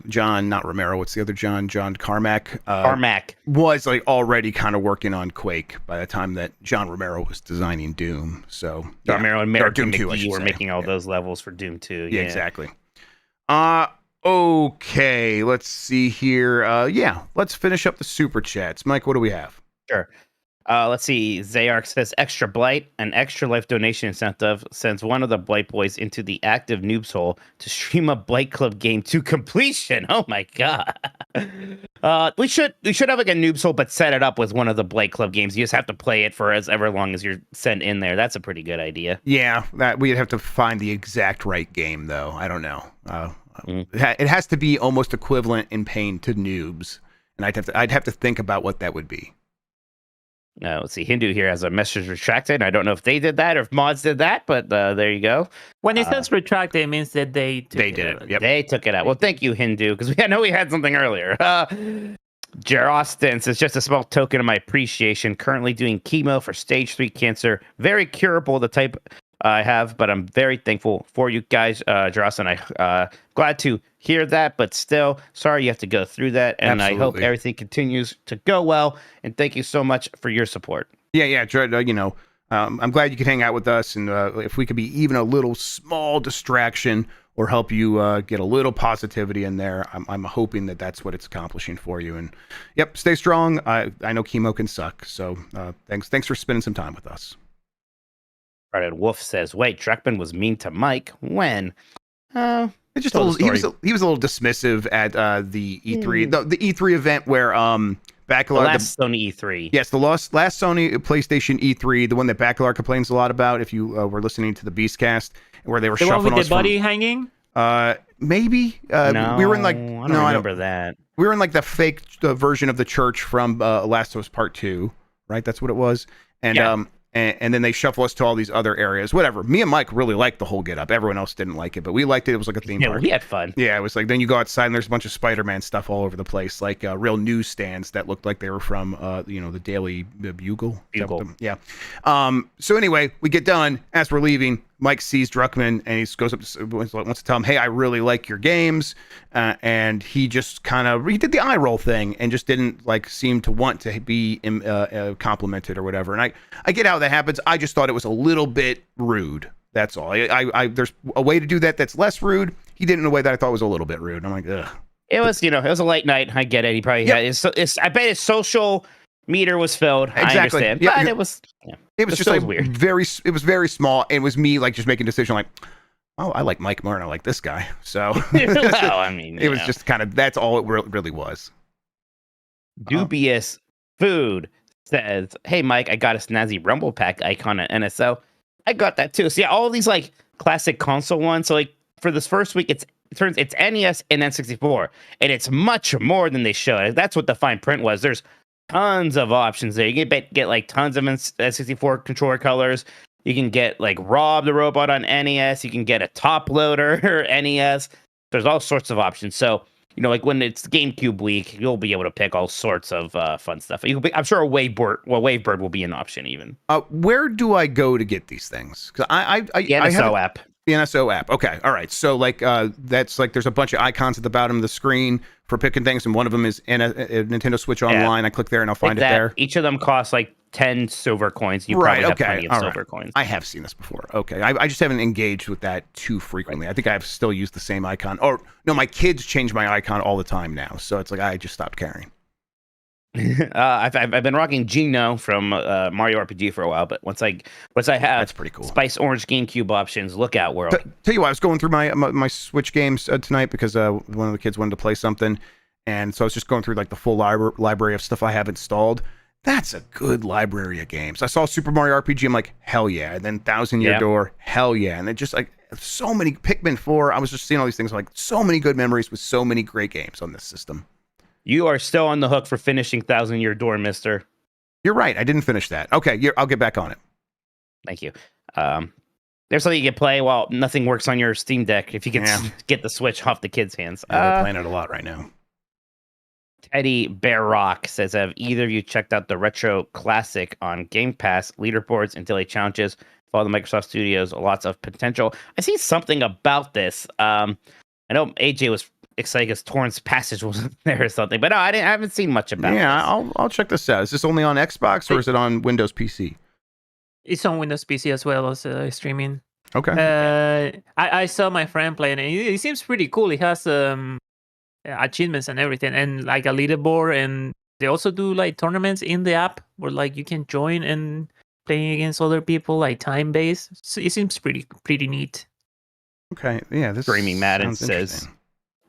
John, not Romero. What's the other John? John Carmack. Carmack was like already kind of working on Quake by the time that John Romero was designing Doom. So Romero and Doom 2 were making all those levels for Doom 2. Yeah, exactly. Okay, let's see here. Let's finish up the super chats. Mike, what do we have? Sure. Let's see. Zayark says extra blight, an extra life donation incentive sends one of the blight boys into the active noobs hole to stream a blight club game to completion. Oh my god. We should have like a noobs hole, but set it up with one of the blight club games. You just have to play it for as ever long as you're sent in there. That's a pretty good idea. Yeah, that we'd have to find the exact right game though. I don't know. It has to be almost equivalent in pain to noobs, and I'd have to think about what that would be. Let's see. Hindu here has a message retracted. I don't know if they did that or if mods did that, but there you go. When it says retracted, it means that they did it. Yep. They took it out. Well, thank you, Hindu, because I know we had something earlier. Jer Austin says, just a small token of my appreciation. Currently doing chemo for stage 3 cancer. Very curable, the type I have, but I'm very thankful for you guys, Jer Austin. I glad to hear that, but still, sorry you have to go through that. And Absolutely. I hope everything continues to go well. And thank you so much for your support. Yeah. I'm glad you could hang out with us. And if we could be even a little small distraction or help you get a little positivity in there, I'm hoping that that's what it's accomplishing for you. And yep, stay strong. I know chemo can suck. So thanks for spending some time with us. All right, Wolf says, wait, Druckmann was mean to Mike. When? It's just he was a little dismissive at the E3, the E3 event where Bacalar, the last Sony E3. Yes, the last Sony PlayStation E3, the one that Bacalar complains a lot about. If you were listening to the Beastcast, where they were shuffling one with the buddy hanging. Maybe no, we were in like I don't remember that. We were in like the fake version of the church from Last of Us Part 2, right? That's what it was, and then they shuffle us to all these other areas. Whatever. Me and Mike really liked the whole get up. Everyone else didn't like it, but we liked it. It was like a theme park. We had fun. Yeah, it was like, then you go outside and there's a bunch of Spider-Man stuff all over the place, like real newsstands that looked like they were from, the Daily Bugle. Yeah. So anyway, we get done. As we're leaving, Mike sees Druckmann and he goes up to, wants to tell him, hey, I really like your games. And he just he did the eye roll thing and just didn't seem to want to be complimented or whatever. And I get how that happens. I just thought it was a little bit rude. That's all. There's a way to do that that's less rude. He did it in a way that I thought was a little bit rude. I'm like, ugh. It was, it was a late night. I get it. He probably had I bet his social meter was filled. Exactly. I understand. Yeah, but it was just like weird. It was very small. It was me just making a decision like, oh, I like Mike more and I like this guy. So well, I mean, it was just that's all it really was. Dubious Food says, hey Mike, I got a snazzy Rumble Pack icon at NSO. I got that too. So yeah, all these classic console ones. So for this first week, it's NES and N64, and it's much more than they showed. That's what the fine print was. There's tons of options there. You can get tons of N64 controller colors. You can get Rob the Robot on NES. You can get a top loader NES. There's all sorts of options. So when it's GameCube week, you'll be able to pick all sorts of fun stuff. I'm sure a Wavebird will be an option even. Where do I go to get these things? Because the NSO app. The NSO app. Okay. All right. So like that's like there's a bunch of icons at the bottom of the screen for picking things, and one of them is a Nintendo Switch Online. I click there and I'll find it there. Each of them costs like 10 silver coins. You right. probably have Okay. plenty of All silver right. coins. I have seen this before. Okay. I just haven't engaged with that too frequently. I think I've still used the same icon. Or no, my kids change my icon all the time now, so it's like I just stopped caring. I've been rocking Gino from Mario RPG for a while, but once I have That's pretty cool. Spice Orange GameCube options, look out, world. Tell you what, I was going through my Switch games tonight because one of the kids wanted to play something, and so I was just going through like the full library of stuff I have installed. That's a good library of games. I saw Super Mario RPG, I'm like, hell yeah. And then Thousand Year Door, hell yeah. And then just like so many Pikmin 4, I was just seeing all these things, like so many good memories with so many great games on this system. You are still on the hook for finishing Thousand Year Door, mister. You're right. I didn't finish that. Okay, I'll get back on it. Thank you. There's something you can play while nothing works on your Steam Deck if you can get the Switch off the kids' hands. They're playing it a lot right now. Teddy Bear Rock says, have either of you checked out the Retro Classic on Game Pass leaderboards and daily challenges? Follow the Microsoft Studios, lots of potential. I see something about this. I know AJ was excited because Torrance Passage wasn't there or something, but no, I haven't seen much about it. Yeah, I'll check this out. Is this only on Xbox or is it on Windows PC? It's on Windows PC as well as streaming. Okay. I saw my friend playing it. It seems pretty cool. It has achievements and everything, and like a leaderboard, and they also do like tournaments in the app where like you can join and play against other people, like time based. So it seems pretty neat. Okay, yeah. This Streaming Madden says,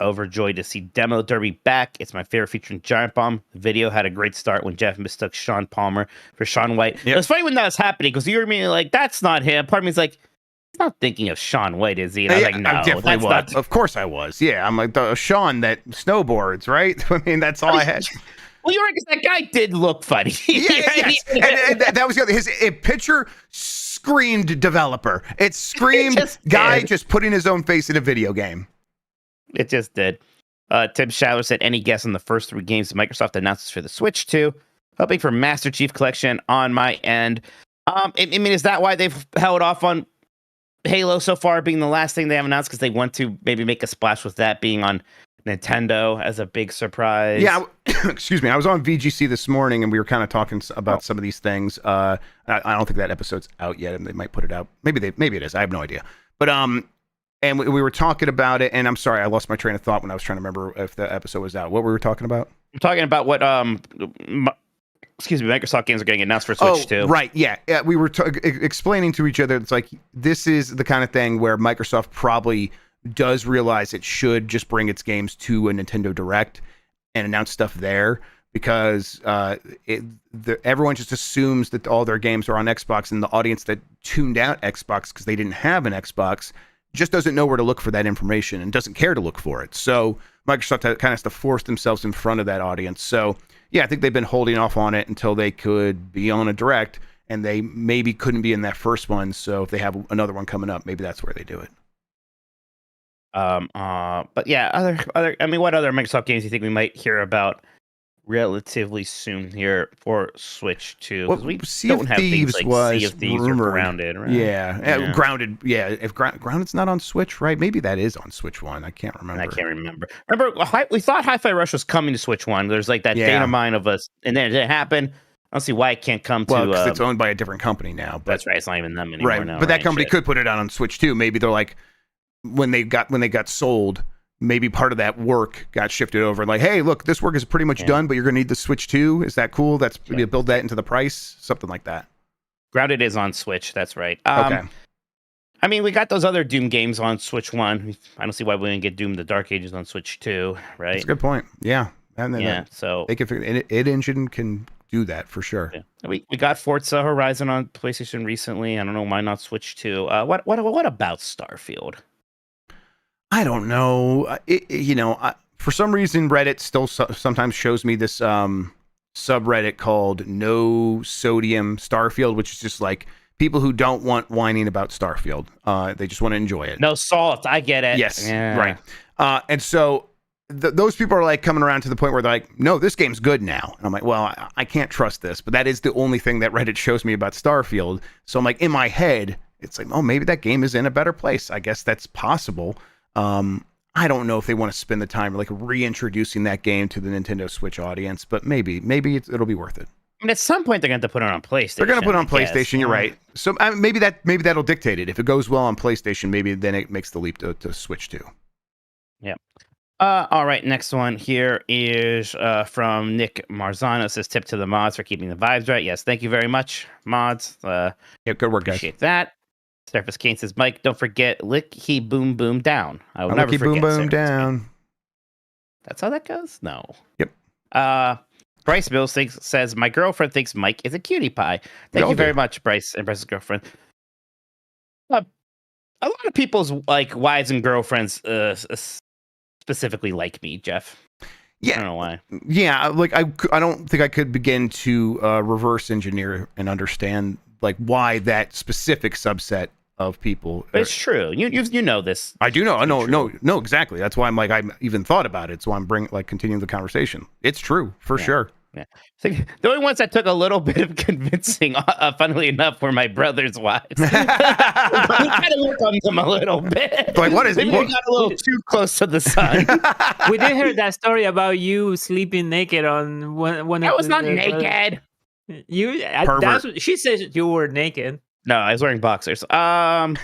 overjoyed to see Demo Derby back. It's my favorite featuring Giant Bomb. The video had a great start when Jeff mistook Sean Palmer for Sean White. Yep. It was funny when that was happening because you were immediately like, that's not him. Part of me is like, he's not thinking of Sean White, is he? And I was like, no, I definitely was. Not... Of course I was. Yeah, I'm like, the Sean that snowboards, right? I mean, that's all I had. Well, you're right, because that guy did look funny. Yes. And that was the other. His picture screamed developer. It screamed guy just putting his own face in a video game. It just did. Tim Schaller said, any guess on the first 3 games Microsoft announces for the Switch 2? Hoping for Master Chief Collection on my end. I mean, is that why they've held off on Halo so far being the last thing they have announced? Because they want to maybe make a splash with that being on Nintendo as a big surprise. Yeah, excuse me. I was on VGC this morning and we were kind of talking about some of these things. I don't think that episode's out yet, and they might put it out. Maybe it is. I have no idea. But and we were talking about it, and I'm sorry, I lost my train of thought when I was trying to remember if the episode was out. What were we talking about? I'm talking about what Microsoft games are getting announced for Switch 2. Right, yeah. We were explaining to each other, it's like, this is the kind of thing where Microsoft probably does realize it should just bring its games to a Nintendo Direct and announce stuff there, because everyone just assumes that all their games are on Xbox, and the audience that tuned out Xbox because they didn't have an Xbox just doesn't know where to look for that information and doesn't care to look for it. So Microsoft kind of has to force themselves in front of that audience. So yeah, I think they've been holding off on it until they could be on a Direct, and they maybe couldn't be in that first one. So if they have another one coming up, maybe that's where they do it. But yeah, other. I mean, what other Microsoft games do you think we might hear about relatively soon here for Switch 2? Well, we Sea don't of have Thieves things like was Sea of Thieves rumored. or Grounded, right? Yeah. Grounded. Yeah, if Grounded's not on Switch, right? Maybe that is on Switch 1. I can't remember. Remember, we thought Hi-Fi Rush was coming to Switch 1. There's like that data mine of us, and then it didn't happen. I don't see why it can't come to. Well, because it's owned by a different company now. But, that's right. It's not even them anymore now. But that company could put it on Switch 2. Maybe they're like, when they got sold, maybe part of that work got shifted over. Like, hey, look, this work is pretty much done, but you're going to need the Switch 2. Is that cool? That's you build that into the price, something like that. Grounded is on Switch. That's right. Okay. I mean, we got those other Doom games on Switch 1. I don't see why we didn't get Doom: The Dark Ages on Switch 2, right? That's a good point. Yeah. And then so they can figure it engine can do that for sure. Yeah. We got Forza Horizon on PlayStation recently. I don't know why not Switch 2. What about Starfield? I don't know. For some reason, Reddit still sometimes shows me this subreddit called No Sodium Starfield, which is just like people who don't want whining about Starfield. They just want to enjoy it. No salt. I get it. Yes. Yeah. Right. And so those people are like coming around to the point where they're like, no, this game's good now. And I'm like, well, I can't trust this. But that is the only thing that Reddit shows me about Starfield. So I'm like, in my head, it's like, oh, maybe that game is in a better place. I guess that's possible. I don't know if they want to spend the time like reintroducing that game to the Nintendo Switch audience, but maybe it'll be worth it. I mean, at some point they're going to put it on PlayStation. They're going to put it on I guess. PlayStation. You're right. So maybe that'll dictate it. If it goes well on PlayStation, maybe then it makes the leap to Switch too. Yeah. All right. Next one here is from Nick Marzano. Says tip to the mods for keeping the vibes right. Yes, thank you very much, mods. Yeah, good work, guys. Appreciate that. Surface Kane says, Mike, don't forget lick he boom boom down. I will never Licky forget. boom boom Surface down. Kane. That's how that goes? No. Yep. Bryce Mills says, my girlfriend thinks Mike is a cutie pie. Thank you very much, Bryce and Bryce's girlfriend. A lot of people's like wives and girlfriends specifically like me, Jeff. Yeah. I don't know why. Yeah, like I don't think I could begin to reverse engineer and understand like why that specific subset of people. But it's true. You know this. I do know. No, exactly. That's why I'm like I even thought about it. So I'm continuing the conversation. It's true for sure. Yeah. So the only ones that took a little bit of convincing, funnily enough, were my brother's wives. We kind of looked on them a little bit. Like, what is it? We got a little too close to the sun. We did hear that story about you sleeping naked on one. I was not naked. That's what she says. You were naked. No, I was wearing boxers. So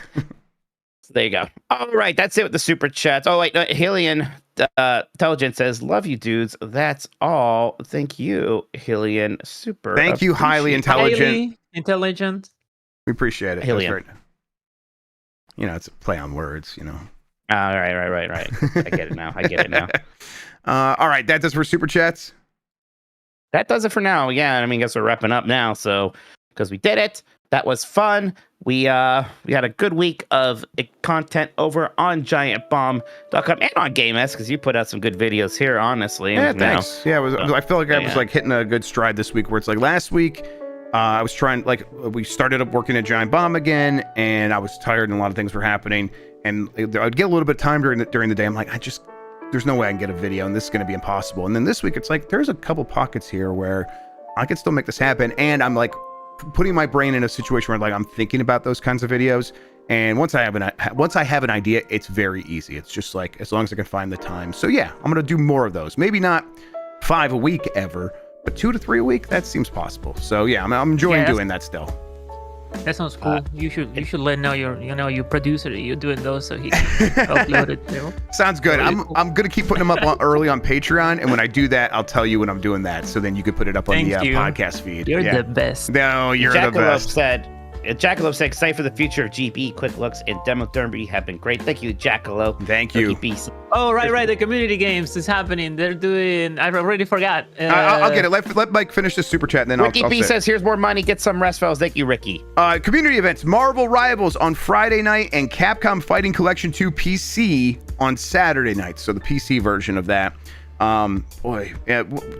there you go. All right, that's it with the super chats. Oh wait, Hillian Intelligent says, "Love you, dudes. That's all. Thank you, Hillian. Super. Thank you, highly intelligent. Highly intelligent. We appreciate it. Hillian. Right. You know, it's a play on words. You know. All right. I get it now. All right, that does for super chats. That does it for now. Yeah, I mean, I guess we're wrapping up now. So, because we did it, that was fun. We had a good week of content over on GiantBomb.com and on GameS because you put out some good videos here. Honestly, yeah, thanks. Yeah, I feel like I was like hitting a good stride this week. Where it's like last week, I was trying we started up working at Giant Bomb again, and I was tired, and a lot of things were happening, and I'd get a little bit of time during the day. I'm like, there's no way I can get a video, and this is going to be impossible. And then this week, it's like there's a couple pockets here where I can still make this happen, and I'm like putting my brain in a situation where like I'm thinking about those kinds of videos. And once I have an idea, it's very easy. It's just like as long as I can find the time. So yeah, I'm gonna do more of those. Maybe not 5 a week ever, but 2 to 3 a week. That seems possible. So yeah, I'm enjoying doing that still. That sounds cool. You should let your producer that you're doing those so he can upload it too. Sounds good. I'm gonna keep putting them up early on Patreon, and when I do that, I'll tell you when I'm doing that. So then you could put it up on the podcast feed. You're the best. No, you're the best. Jackalope said, excited for the future of GB. Quick looks and Demo Derby have been great. Thank you, Jackalope. Thank you. Oh, right. The community games is happening. They're doing. I already forgot. I'll get it. Let Mike finish this super chat, and then Ricky I'll B says, here's more money. Get some rest, fellas. Thank you, Ricky. Community events: Marvel Rivals on Friday night and Capcom Fighting Collection 2 PC on Saturday night. So the PC version of that. Do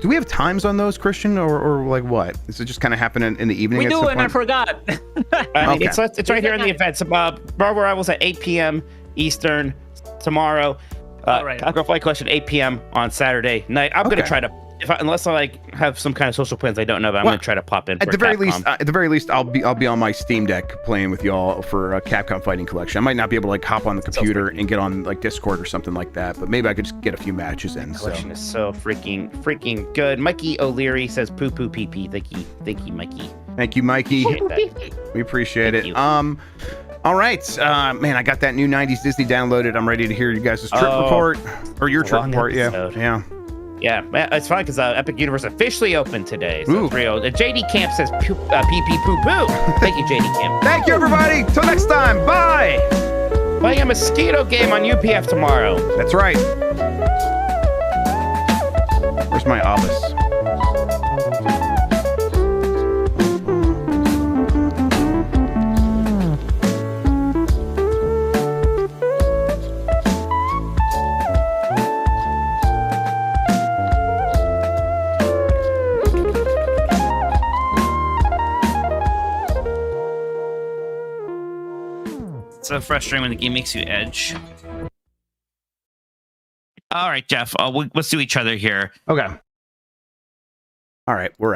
we have times on those, Christian, or like what? Is it just kind of happening in the evening? We do, and I forgot. It's right here in the events. Marvel Rivals at 8 p.m. Eastern tomorrow. Capcom Fight Collection 8 p.m. on Saturday night. I'm gonna try to, unless I have some kind of social plans I don't know about, I'm gonna try to pop in. At the very least, I'll be on my Steam Deck playing with y'all for Capcom Fighting Collection. I might not be able to hop on the computer and get on Discord or something like that, but maybe I could just get a few matches in. Collection is so freaking good. Mikey O'Leary says poo poo pee pee. Thank you, Mikey. Thank you, Mikey. We appreciate it. All right, man, I got that new 90s Disney downloaded. I'm ready to hear you guys' trip report or your trip report. Episode. Yeah, it's fun because Epic Universe officially opened today. So it's real. JD Camp says pee pee poo poo. Thank you, JD Camp. Thank you, everybody. Till next time. Bye. Playing a mosquito game on UPF tomorrow. That's right. Where's my Obus? It's so frustrating when the game makes you edge. All right, Jeff. Let's do each other here. Okay. All right, we're